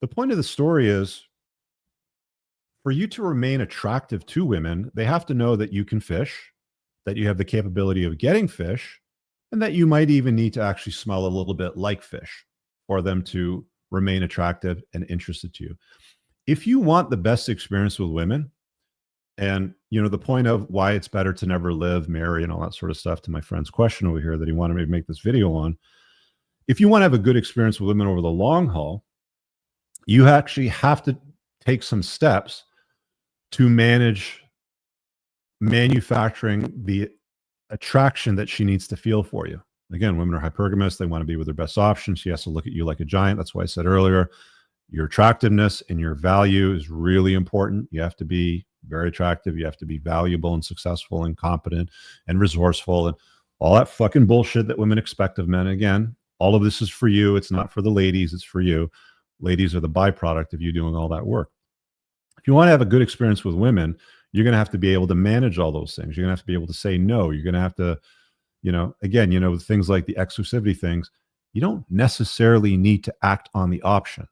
The point of the story is, for you to remain attractive to women, they have to know that you can fish, that you have the capability of getting fish, and that you might even need to actually smell a little bit like fish for them to remain attractive and interested to you. If you want the best experience with women, and the point of why it's better to never live, marry, and all that sort of stuff, to my friend's question over here that he wanted me to make this video on, if you want to have a good experience with women over the long haul, you actually have to take some steps to manage manufacturing the attraction that she needs to feel for you. Again, women are hypergamous. They want to be with their best option. She has to look at you like a giant. That's why I said earlier, your attractiveness and your value is really important. You have to be very attractive. You have to be valuable and successful and competent and resourceful and all that fucking bullshit that women expect of men. Again, all of this is for you. It's not for the ladies. It's for you. Ladies are the byproduct of you doing all that work. If you want to have a good experience with women, you're going to have to be able to manage all those things. You're going to have to be able to say no. You're going to have to, things like the exclusivity things, you don't necessarily need to act on the option,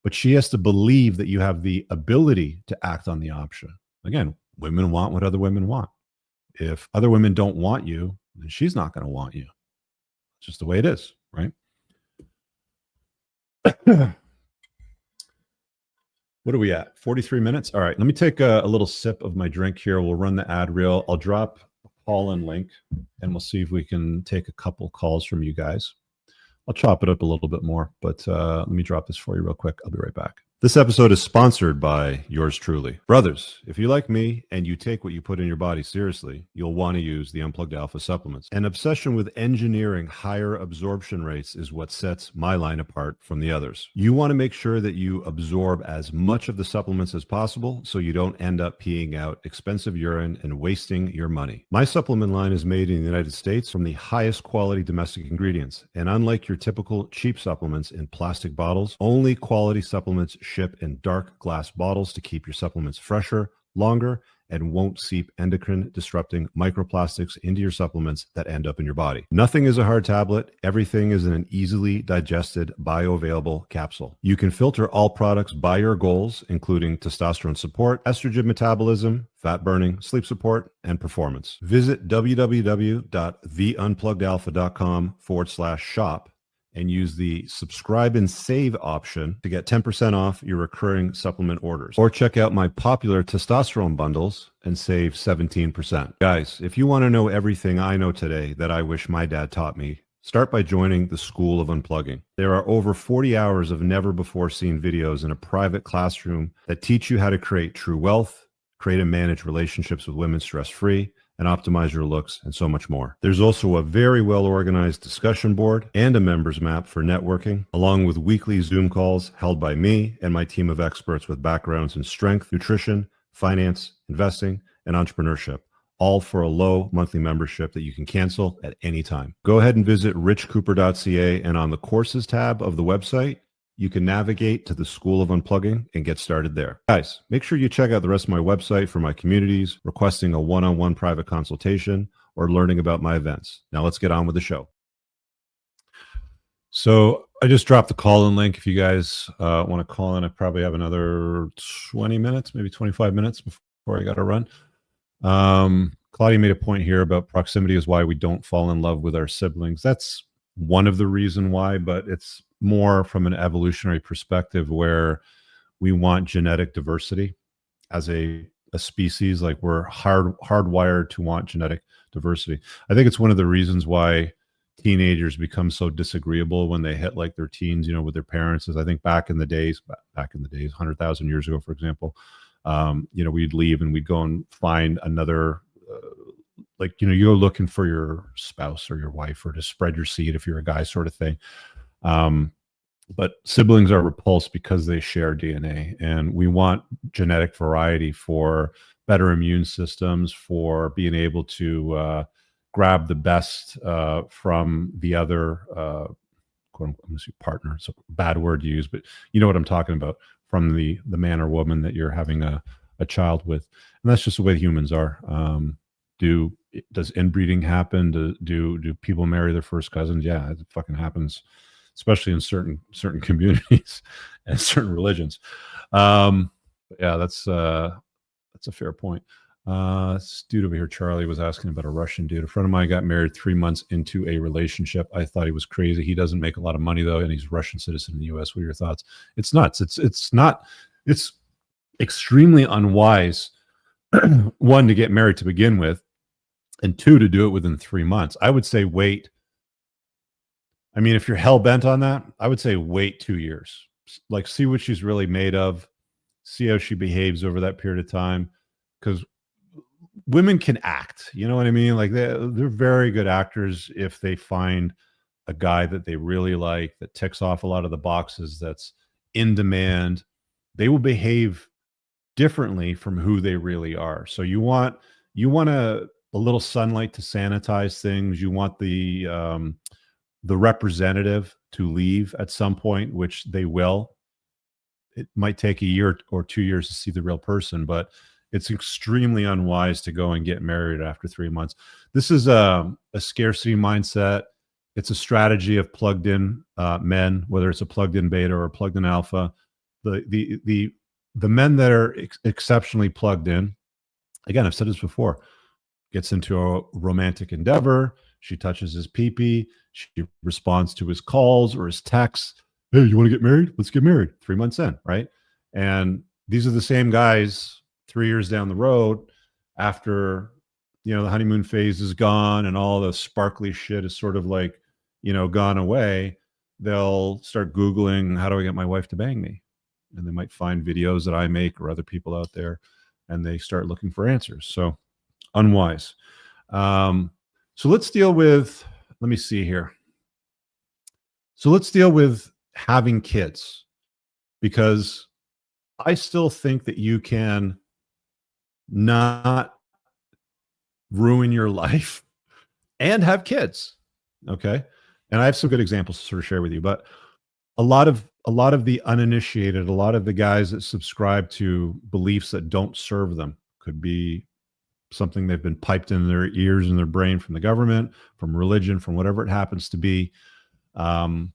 but she has to believe that you have the ability to act on the option. Again, women want what other women want. If other women don't want you, then she's not going to want you. It's just the way it is, right? What are we at? 43 minutes? All right, let me take a little sip of my drink here. We'll run the ad reel. I'll drop a call-in link, and we'll see if we can take a couple calls from you guys. I'll chop it up a little bit more, but let me drop this for you real quick. I'll be right back. This episode is sponsored by yours truly. Brothers, if you like me and you take what you put in your body seriously, you'll want to use the Unplugged Alpha supplements. An obsession with engineering higher absorption rates is what sets my line apart from the others. You want to make sure that you absorb as much of the supplements as possible so you don't end up peeing out expensive urine and wasting your money. My supplement line is made in the United States from the highest quality domestic ingredients. And unlike your typical cheap supplements in plastic bottles, only quality supplements ship in dark glass bottles to keep your supplements fresher, longer, and won't seep endocrine disrupting microplastics into your supplements that end up in your body. Nothing is a hard tablet. Everything is in an easily digested, bioavailable capsule. You can filter all products by your goals, including testosterone support, estrogen metabolism, fat burning, sleep support, and performance. Visit www.theunpluggedalpha.com/shop and use the subscribe and save option to get 10% off your recurring supplement orders. Or check out my popular testosterone bundles and save 17%. Guys, if you want to know everything I know today that I wish my dad taught me, start by joining the School of Unplugging. There are over 40 hours of never-before-seen videos in a private classroom that teach you how to create true wealth, create and manage relationships with women stress-free, and optimize your looks, and so much more. There's also a very well-organized discussion board and a members map for networking, along with weekly Zoom calls held by me and my team of experts with backgrounds in strength, nutrition, finance, investing, and entrepreneurship, all for a low monthly membership that you can cancel at any time. Go ahead and visit richcooper.ca, and on the courses tab of the website, you can navigate to the School of Unplugging and get started there. Guys, make sure you check out the rest of my website for my communities, requesting a one-on-one private consultation, or learning about my events. Now let's get on with the show. So I just dropped the call-in link. If you guys want to call in, I probably have another 20 minutes, maybe 25 minutes before I got to run. Claudia made a point here about proximity is why we don't fall in love with our siblings. That's one of the reasons why, but it's more from an evolutionary perspective where we want genetic diversity as a species. Like we're hardwired to want genetic diversity. I think it's one of the reasons why teenagers become so disagreeable when they hit like their teens, with their parents. Is I think back in the days, 100,000 years ago, for example, we'd leave and we'd go and find another, you go looking for your spouse or your wife or to spread your seed if you're a guy, sort of thing. But siblings are repulsed because they share DNA, and we want genetic variety for better immune systems, for being able to grab the best from the other partner. It's a bad word to use, but you know what I'm talking about, from the man or woman that you're having a child with. And that's just the way humans are. Does inbreeding happen? Do people marry their first cousins? Yeah, it fucking happens, especially in certain communities and certain religions. But yeah, that's a fair point. This dude over here, Charlie, was asking about a Russian dude. A friend of mine got married 3 months into a relationship. I thought he was crazy. He doesn't make a lot of money though, and he's a Russian citizen in the U.S. What are your thoughts? It's nuts. It's extremely unwise. One, to get married to begin with, and two, to do it within 3 months. I would say wait. I mean, if you're hell bent on that, I would say wait 2 years. Like, see what she's really made of, see how she behaves over that period of time. Because women can act, you know what I mean? Like they're very good actors if they find a guy that they really like, that ticks off a lot of the boxes, that's in demand. They will behave differently from who they really are. So you want a little sunlight to sanitize things. You want the representative to leave at some point, which they will. It might take a year or 2 years to see the real person, but it's extremely unwise to go and get married after 3 months. This is a scarcity mindset. It's a strategy of plugged in men, whether it's a plugged in beta or a plugged in alpha. The men that are exceptionally plugged in, again, I've said this before, gets into a romantic endeavor. She touches his pee-pee. She responds to his calls or his texts. Hey, you want to get married? Let's get married. 3 months in, right? And these are the same guys 3 years down the road, after the honeymoon phase is gone and all the sparkly shit is sort of like gone away. They'll start Googling, how do I get my wife to bang me? and they might find videos that I make or other people out there, and they start looking for answers. So unwise. So let's deal with, let me see here. So let's deal with having kids, because I still think that you can not ruin your life and have kids. Okay. And I have some good examples to sort of share with you, but a lot of the uninitiated, a lot of the guys that subscribe to beliefs that don't serve them, could be something they've been piped in their ears and their brain from the government, from religion, from whatever it happens to be. One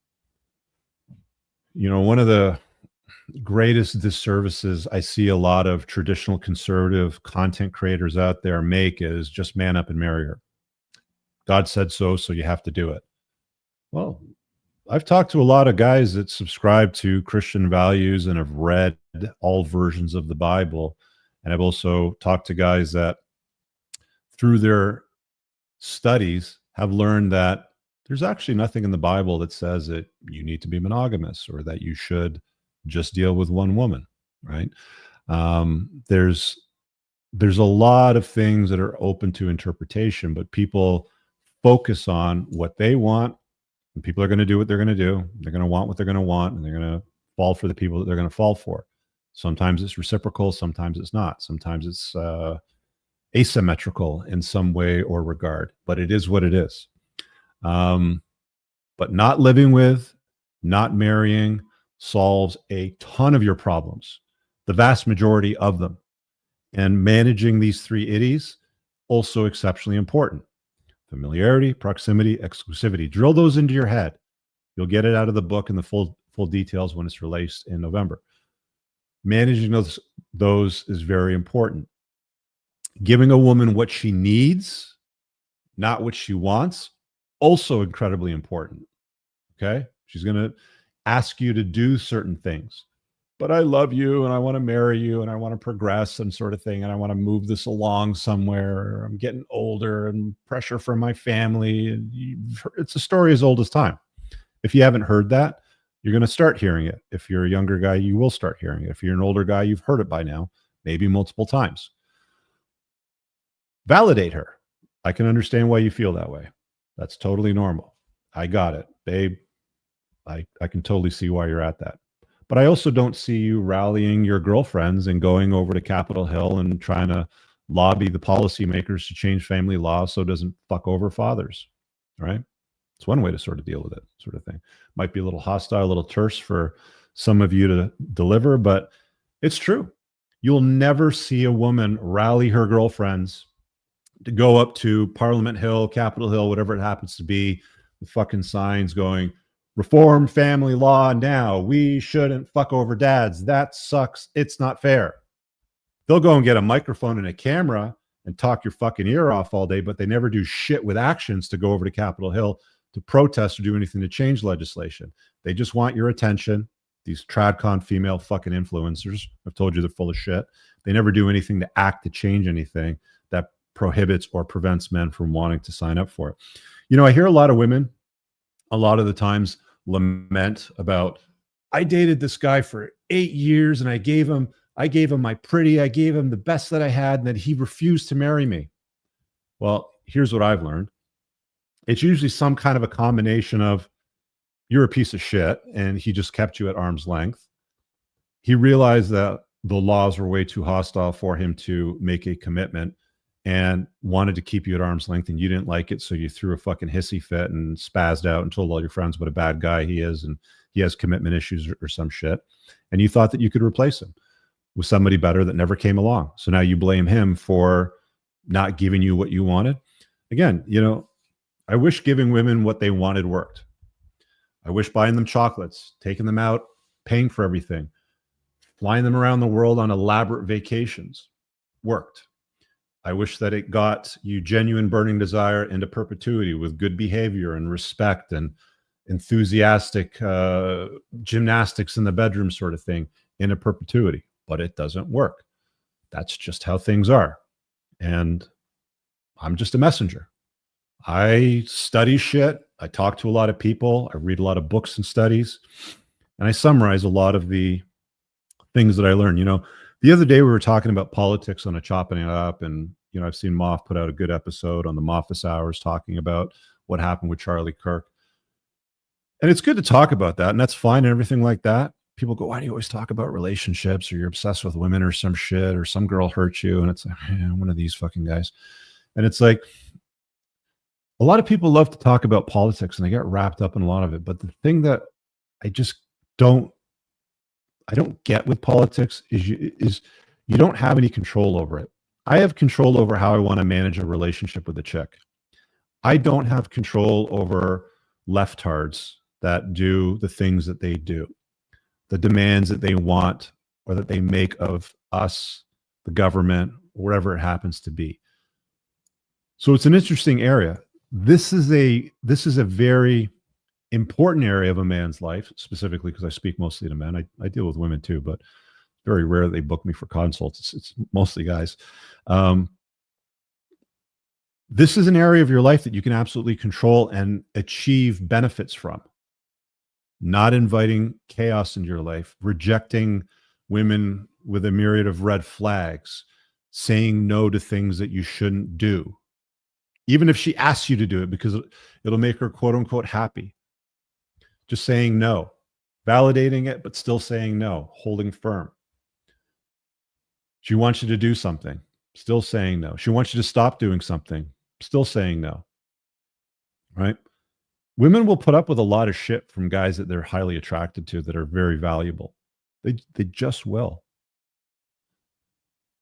of the greatest disservices I see a lot of traditional conservative content creators out there make is just man up and marry her. God said so, so you have to do it. Well, I've talked to a lot of guys that subscribe to Christian values and have read all versions of the Bible. And I've also talked to guys that through their studies have learned that there's actually nothing in the Bible that says that you need to be monogamous or that you should just deal with one woman, right? There's a lot of things that are open to interpretation, but people focus on what they want, and people are going to do what they're going to do. They're going to want what they're going to want, and they're going to fall for the people that they're going to fall for. Sometimes it's reciprocal, sometimes it's not. Sometimes it's asymmetrical in some way or regard, but it is what it is. But not living with, not marrying solves a ton of your problems, the vast majority of them. And managing these three itties, also exceptionally important. Familiarity, proximity, exclusivity. Drill those into your head. You'll get it out of the book in the full details when it's released in November. Managing those is very important. Giving a woman what she needs, not what she wants, also incredibly important. Okay? She's going to ask you to do certain things. But I love you and I want to marry you and I want to progress and sort of thing. And I want to move this along somewhere. I'm getting older and pressure from my family. And it's a story as old as time. If you haven't heard that, you're going to start hearing it. If you're a younger guy, you will start hearing it. If you're an older guy, you've heard it by now, maybe multiple times. Validate her. I can understand why you feel that way. That's totally normal. I got it, babe. I can totally see why you're at that. But I also don't see you rallying your girlfriends and going over to Capitol Hill and trying to lobby the policymakers to change family law so it doesn't fuck over fathers, right? It's one way to sort of deal with it, sort of thing. Might be a little hostile, a little terse for some of you to deliver, but it's true. You'll never see a woman rally her girlfriends to go up to Parliament Hill, Capitol Hill, whatever it happens to be, with fucking signs going, reform family law now. We shouldn't fuck over dads. That sucks. It's not fair. They'll go and get a microphone and a camera and talk your fucking ear off all day, but they never do shit with actions to go over to Capitol Hill to protest or do anything to change legislation. They just want your attention. These tradcon female fucking influencers, I've told you they're full of shit. They never do anything to act to change anything that prohibits or prevents men from wanting to sign up for it. I hear a lot of women a lot of the times lament about, I dated this guy for 8 years and I gave him my pretty, I gave him the best that I had, and that he refused to marry me. Well, here's what I've learned. It's usually some kind of a combination of, you're a piece of shit and he just kept you at arm's length. He realized that the laws were way too hostile for him to make a commitment and wanted to keep you at arm's length, and you didn't like it, so you threw a fucking hissy fit and spazzed out and told all your friends what a bad guy he is and he has commitment issues or some shit. And you thought that you could replace him with somebody better that never came along. So now you blame him for not giving you what you wanted. Again, I wish giving women what they wanted worked. I wish buying them chocolates, taking them out, paying for everything, flying them around the world on elaborate vacations worked. I wish that it got you genuine burning desire into perpetuity with good behavior and respect and enthusiastic gymnastics in the bedroom sort of thing into perpetuity. But it doesn't work. That's just how things are. And I'm just a messenger. I study shit. I talk to a lot of people. I read a lot of books and studies. And I summarize a lot of the things that I learned. The other day we were talking about politics on a Chopping It Up, and I've seen Moff put out a good episode on the Moffus Hours talking about what happened with Charlie Kirk. And it's good to talk about that, and that's fine and everything like that. People go, why do you always talk about relationships, or you're obsessed with women or some shit, or some girl hurt you? And it's like, man, one of these fucking guys. And it's like, a lot of people love to talk about politics and they get wrapped up in a lot of it. But the thing that I just don't get with politics is you don't have any control over it. I have control over how I want to manage a relationship with a chick. I don't have control over leftards that do the things that they do, the demands that they want or that they make of us, the government, wherever it happens to be. So it's an interesting area. This is a very important area of a man's life, specifically because I speak mostly to men. I deal with women too, but very rare they book me for consults. It's mostly guys. This is an area of your life that you can absolutely control and achieve benefits from. Not inviting chaos into your life, rejecting women with a myriad of red flags, saying no to things that you shouldn't do, even if she asks you to do it because it'll make her quote unquote happy. Just saying no, validating it, but still saying no, holding firm. She wants you to do something, still saying no. She wants you to stop doing something, still saying no. Right? Women will put up with a lot of shit from guys that they're highly attracted to that are very valuable. They just will.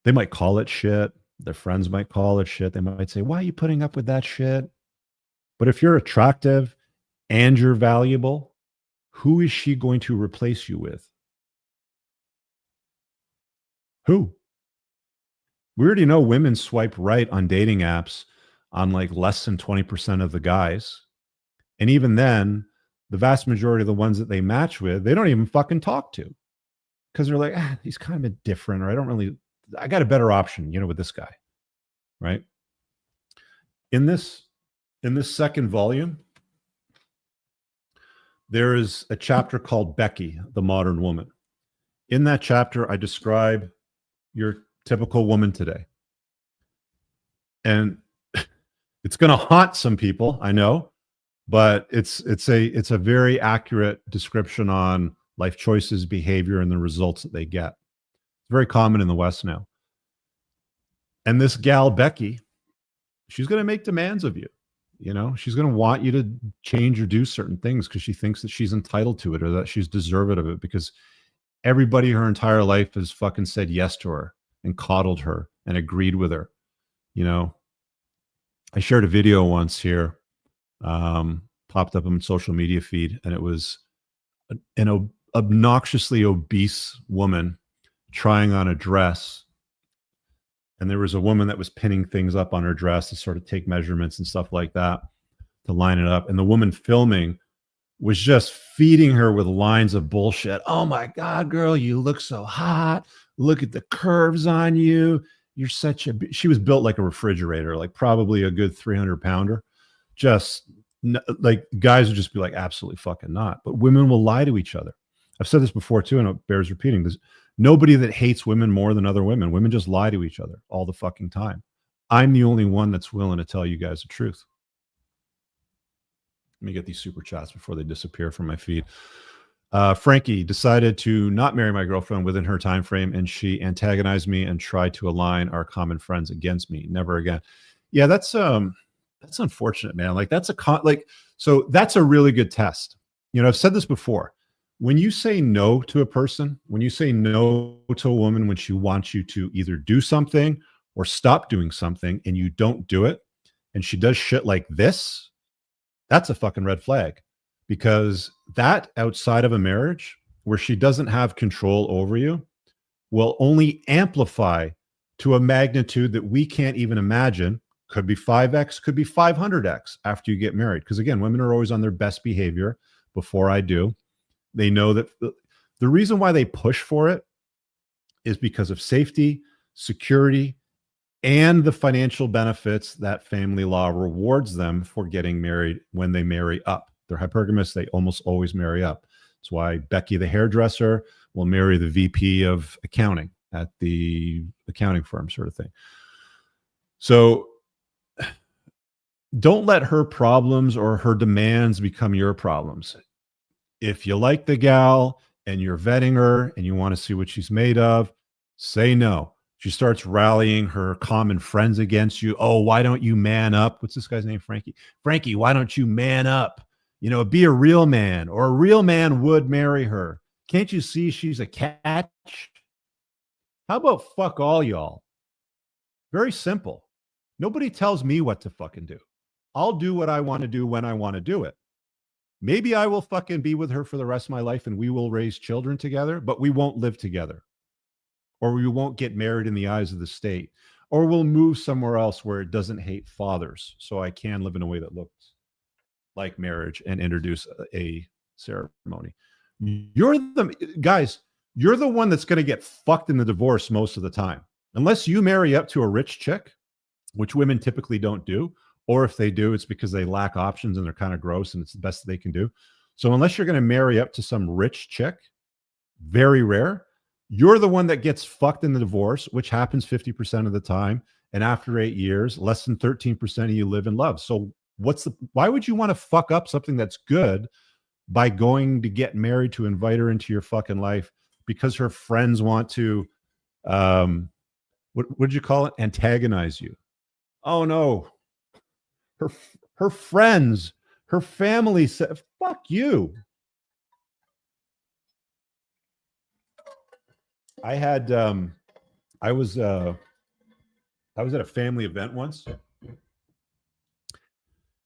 They might call it shit. Their friends might call it shit. They might say, why are you putting up with that shit? But if you're attractive and you're valuable, who is she going to replace you with? Who? We already know women swipe right on dating apps on like less than 20% of the guys. And even then, the vast majority of the ones that they match with, they don't even fucking talk to. Because they're like, he's kind of different, or I got a better option, with this guy. Right? In this second volume, there is a chapter called Becky, the Modern Woman. In that chapter, I describe your typical woman today. And it's going to haunt some people, I know, but it's a very accurate description on life choices, behavior, and the results that they get. It's very common in the West now. And this gal, Becky, she's going to make demands of you. She's going to want you to change or do certain things because she thinks that she's entitled to it or that she's deserving of it, because everybody her entire life has fucking said yes to her and coddled her and agreed with her. I shared a video once here, popped up on my social media feed, and it was an obnoxiously obese woman trying on a dress. And there was a woman that was pinning things up on her dress to sort of take measurements and stuff like that to line it up. And the woman filming was just feeding her with lines of bullshit. Oh my God, girl, you look so hot. Look at the curves on you. You're she was built like a refrigerator, like probably a good 300-pounder. Just like guys would just be like, absolutely fucking not. But women will lie to each other. I've said this before too, and it bears repeating. There's nobody that hates women more than other women. Women just lie to each other all the fucking time. I'm the only one that's willing to tell you guys the truth. Let me get these super chats before they disappear from my feed. Frankie decided to not marry my girlfriend within her time frame, and she antagonized me and tried to align our common friends against me. Never again. Yeah, that's unfortunate, man. Like that's so that's a really good test. I've said this before. When you say no to a person, when you say no to a woman when she wants you to either do something or stop doing something and you don't do it, and she does shit like this, that's a fucking red flag. Because that outside of a marriage where she doesn't have control over you will only amplify to a magnitude that we can't even imagine. Could be 5x, could be 500x after you get married. Because again, women are always on their best behavior before I do. They know that the reason why they push for it is because of safety, security, and the financial benefits that family law rewards them for getting married when they marry up. They're hypergamous. They almost always marry up. That's why Becky, the hairdresser, will marry the VP of accounting at the accounting firm, sort of thing. So don't let her problems or her demands become your problems. If you like the gal and you're vetting her and you want to see what she's made of, say no. She starts rallying her common friends against you. Oh, why don't you man up? What's this guy's name? Frankie. Frankie, why don't you man up? You know, be a real man, or a real man would marry her. Can't you see she's a catch? How about fuck all y'all? Very simple. Nobody tells me what to fucking do. I'll do what I want to do when I want to do it. Maybe I will fucking be with her for the rest of my life and we will raise children together, but we won't live together. Or we won't get married in the eyes of the state. Or we'll move somewhere else where it doesn't hate fathers, so I can live in a way that looks like marriage and introduce a ceremony. You're the one that's going to get fucked in the divorce most of the time. Unless you marry up to a rich chick, which women typically don't do, or if they do, it's because they lack options and they're kind of gross and it's the best they can do. So unless you're going to marry up to some rich chick, very rare, you're the one that gets fucked in the divorce, which happens 50% of the time. And after 8 years, less than 13% of you live in love. So why would you want to fuck up something that's good by going to get married to invite her into your fucking life because her friends want to, what did you call it? Antagonize you. Oh no. Her friends, her family said, fuck you. I was at a family event once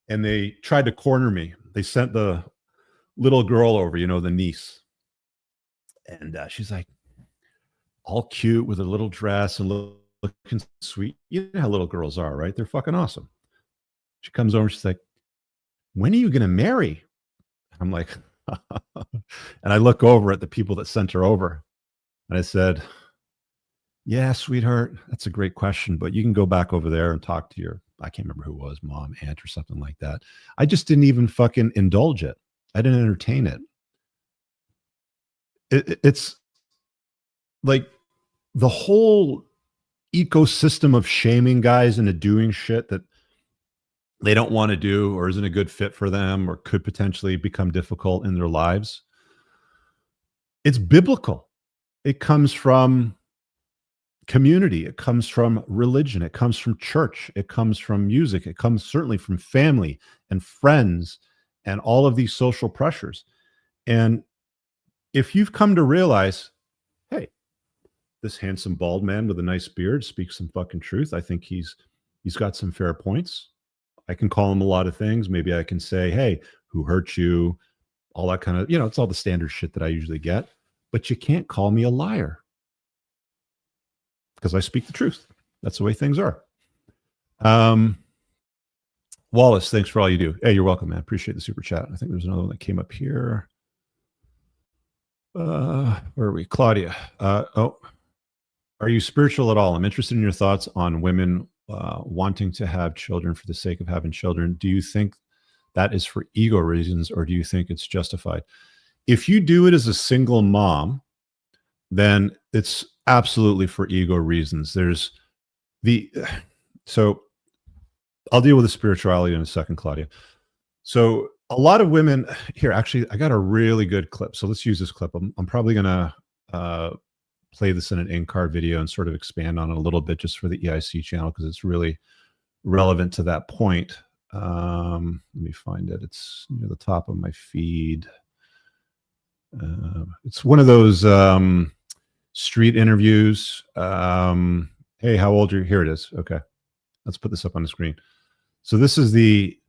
and they tried to corner me. They sent the little girl over, you know, the niece. And she's like all cute with a little dress and looking sweet. You know how little girls are, right? They're fucking awesome. She comes over, she's like, when are you going to marry? I'm like, and I look over at the people that sent her over. And I said, yeah, sweetheart, that's a great question, but you can go back over there and talk to your, I can't remember who it was, mom, aunt, or something like that. I just didn't even fucking indulge it. I didn't entertain it. It's like the whole ecosystem of shaming guys into doing shit that they don't want to do or isn't a good fit for them or could potentially become difficult in their lives. It's biblical. It comes from community. It comes from religion. It comes from church. It comes from music. It comes certainly from family and friends and all of these social pressures. And if you've come to realize, hey, this handsome bald man with a nice beard speaks some fucking truth. I think he's got some fair points. I can call him a lot of things. Maybe I can say, hey, who hurt you? All that kind of, you know, it's all the standard shit that I usually get. But you can't call me a liar because I speak the truth. That's the way things are. Wallace, thanks for all you do. Hey, you're welcome, man. Appreciate the super chat. I think there's another one that came up here. Where are we? Claudia. Are you spiritual at all? I'm interested in your thoughts on women wanting to have children for the sake of having children. Do you think that is for ego reasons, or do you think it's justified? If you do it as a single mom, then it's absolutely for ego reasons. So I'll deal with the spirituality in a second, Claudia. So a lot of women here, actually, I got a really good clip. So let's use this clip. I'm probably going to play this in an in-car video and sort of expand on it a little bit just for the EIC channel because it's really relevant to that point. Let me find it. It's near the top of my feed. It's one of those street interviews. Hey, how old are you? Here it is. Okay, let's put this up on the screen. So this is the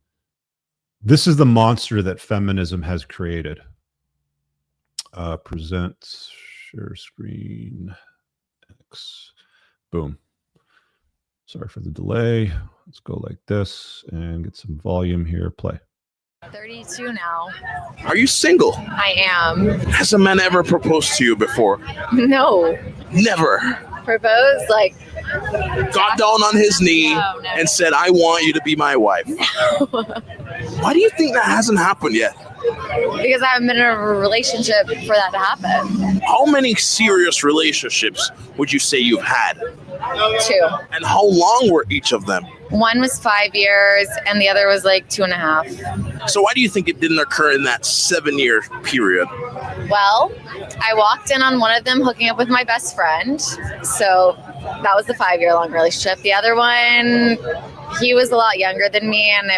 monster that feminism has created. Present, share screen, X, boom. Sorry for the delay. Let's go like this and get some volume here. Play. 32 now. Are you single? I am. Has a man ever proposed to you before? No. Never. Propose? Like. Got down on his knee and said, I want you to be my wife. Why do you think that hasn't happened yet? because I haven't been in a relationship for that to happen. How many serious relationships would you say you've had? 2. And how long were each of them? One was 5 years, and the other was like 2.5. So why do you think it didn't occur in that 7-year period? Well, I walked in on one of them hooking up with my best friend. So that was the 5-year-long relationship. The other one, he was a lot younger than me, and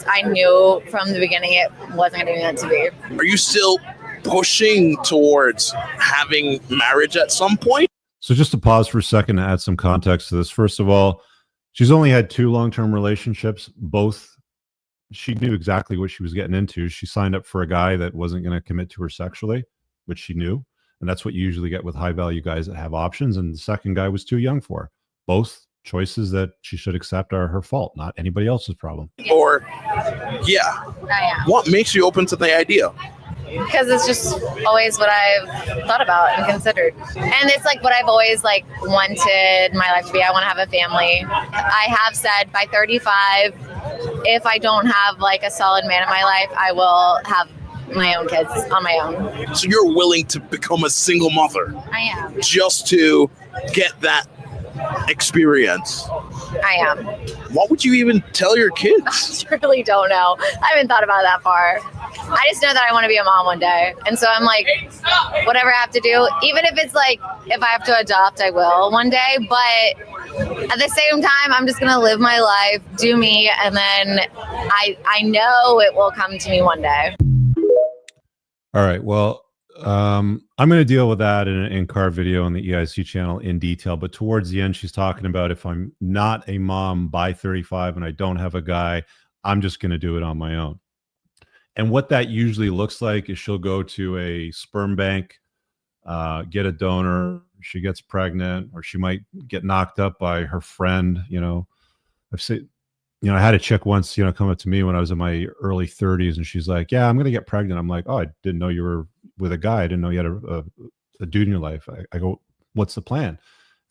I knew from the beginning it wasn't going to be meant to be. Are you still pushing towards having marriage at some point? So just to pause for a second to add some context to this. First of all, she's only had 2 long-term relationships. Both, she knew exactly what she was getting into. She signed up for a guy that wasn't going to commit to her sexually, which she knew. And that's what you usually get with high-value guys that have options. And the second guy was too young for her. Both choices that she should accept are her fault, not anybody else's problem. Or, yeah. I am. What makes you open to the idea? Because it's just always what I've thought about and considered. And it's like what I've always like wanted my life to be. I want to have a family. I have said by 35, if I don't have like a solid man in my life, I will have my own kids on my own. So you're willing to become a single mother I am. just to get that experience? I am. What would you even tell your kids? I really don't know. I haven't thought about it that far. I just know that I want to be a mom one day. And so I'm like, whatever I have to do, even if it's like, if I have to adopt, I will one day. But at the same time, I'm just going to live my life, do me, and then I know it will come to me one day. All right. Well, I'm going to deal with that in an in-car video on the EIC channel in detail. But towards the end, she's talking about if I'm not a mom by 35 and I don't have a guy, I'm just going to do it on my own. And what that usually looks like is she'll go to a sperm bank, get a donor, she gets pregnant, or she might get knocked up by her friend. I've seen, I had a chick once, come up to me when I was in my early 30s, and she's like, yeah, I'm going to get pregnant. I'm like, oh, I didn't know you were with a guy. I didn't know you had a dude in your life. I go, what's the plan?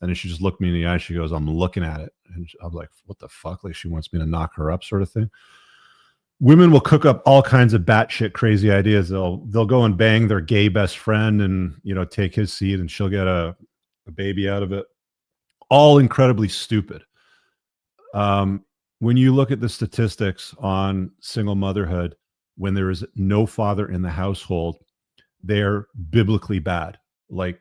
And then she just looked me in the eye. She goes, I'm looking at it. And I'm like, what the fuck? Like she wants me to knock her up, sort of thing. Women will cook up all kinds of batshit crazy ideas. They'll go and bang their gay best friend and, take his seed, and she'll get a baby out of it. All incredibly stupid. When you look at the statistics on single motherhood, when there is no father in the household, they're biblically bad, like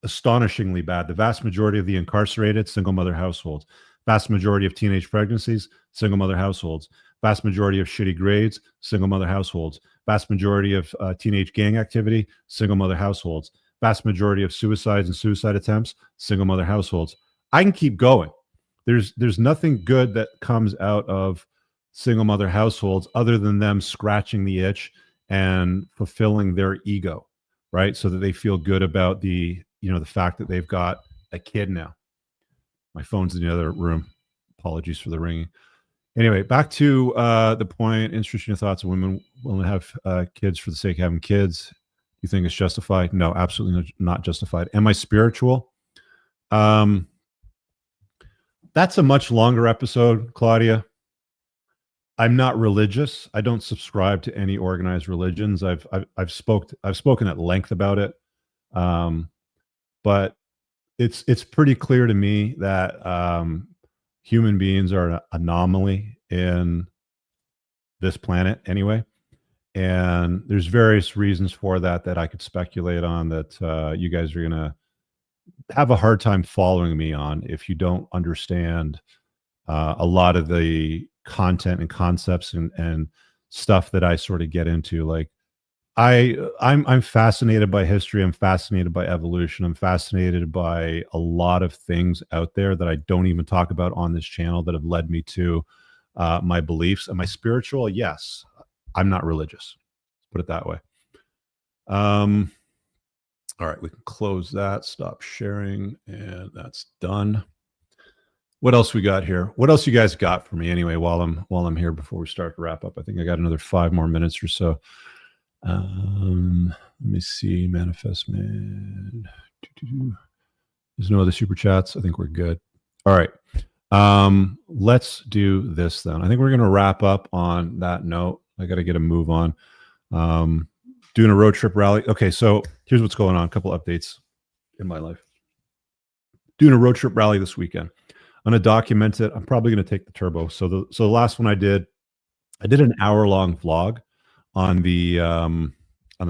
astonishingly bad. The vast majority of the incarcerated, single mother households. Vast majority of teenage pregnancies, single mother households. Vast majority of shitty grades, single mother households. Vast majority of teenage gang activity, single mother households. Vast majority of suicides and suicide attempts, single mother households. I can keep going. There's nothing good that comes out of single mother households other than them scratching the itch and fulfilling their ego, right? So that they feel good about the fact that they've got a kid now. My phone's in the other room. Apologies for the ringing. Anyway, back to the point. Interesting thoughts of women willing to have kids for the sake of having kids. You think it's justified? No, absolutely not justified. Am I spiritual? That's a much longer episode, Claudia. I'm not religious. I don't subscribe to any organized religions. I've spoken at length about it, but it's pretty clear to me that human beings are an anomaly in this planet, anyway. And there's various reasons for that I could speculate on that you guys are gonna have a hard time following me on if you don't understand a lot of the content and concepts and stuff that I sort of get into. Like I'm fascinated by history. I'm fascinated by evolution. I'm fascinated by a lot of things out there that I don't even talk about on this channel that have led me to my beliefs. Am I spiritual? Yes. I'm not religious. Let's put it that way. All right, we can close that, stop sharing, and that's done. What else we got here? What else you guys got for me anyway while I'm here before we start to wrap up? I think I got another 5 more minutes or so. Let me see. Manifest man. There's no other super chats. I think we're good. All right. Let's do this then. I think we're going to wrap up on that note. I got to get a move on. Doing a road trip rally. Okay, so here's what's going on. A couple updates in my life. Doing a road trip rally this weekend. I'm going to document it. I'm probably going to take the turbo. So the last one I did an hour-long vlog on the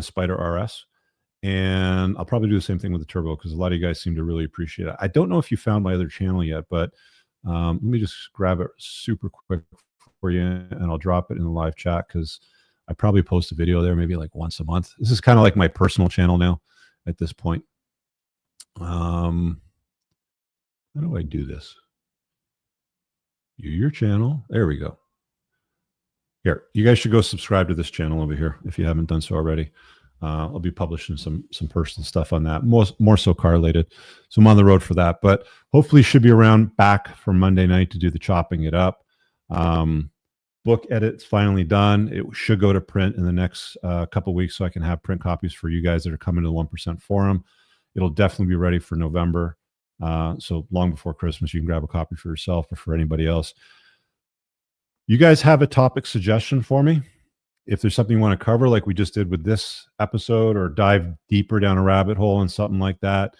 Spider RS, and I'll probably do the same thing with the turbo because a lot of you guys seem to really appreciate it. I don't know if you found my other channel yet, but let me just grab it super quick for you, and I'll drop it in the live chat because I probably post a video there maybe like once a month. This is kind of like my personal channel now at this point. How do I do this? Your channel. There we go. Here, you guys should go subscribe to this channel over here if you haven't done so already. I'll be publishing some personal stuff on that, more so car related. So I'm on the road for that, but hopefully should be around back for Monday night to do the chopping it up. Book edit's finally done. It should go to print in the next couple weeks, so I can have print copies for you guys that are coming to the 1% Forum. It'll definitely be ready for November. So long before Christmas, you can grab a copy for yourself or for anybody else. You guys have a topic suggestion for me? If there's something you want to cover, like we just did with this episode, or dive deeper down a rabbit hole and something like that,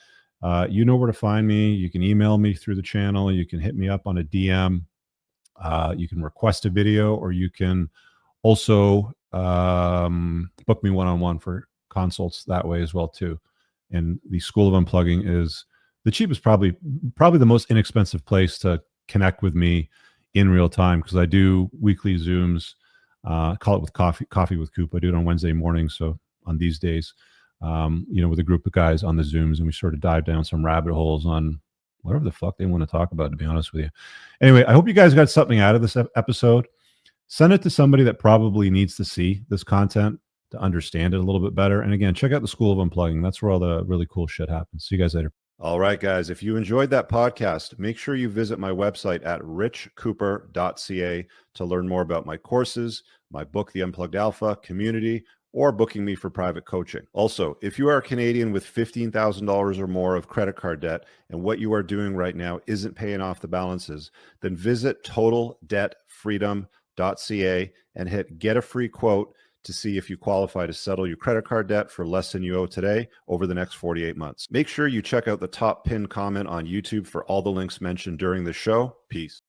you know where to find me. You can email me through the channel. You can hit me up on a DM. You can request a video, or you can also book me one-on-one for consults that way as well too. And the School of Unplugging is the cheapest, probably the most inexpensive place to connect with me in real time, because I do weekly Zooms. Call it with coffee with Coop. I do it on Wednesday mornings. So on these days, with a group of guys on the Zooms, and we sort of dive down some rabbit holes on whatever the fuck they want to talk about, to be honest with you. Anyway, I hope you guys got something out of this episode. Send it to somebody that probably needs to see this content to understand it a little bit better. And again, check out the School of Unplugging. That's where all the really cool shit happens. See you guys later. All right, guys, if you enjoyed that podcast, make sure you visit my website at richcooper.ca to learn more about my courses, my book, The Unplugged Alpha, community, or booking me for private coaching. Also, if you are a Canadian with $15,000 or more of credit card debt and what you are doing right now isn't paying off the balances, then visit totaldebtfreedom.ca and hit get a free quote to see if you qualify to settle your credit card debt for less than you owe today over the next 48 months. Make sure you check out the top pinned comment on YouTube for all the links mentioned during the show. Peace.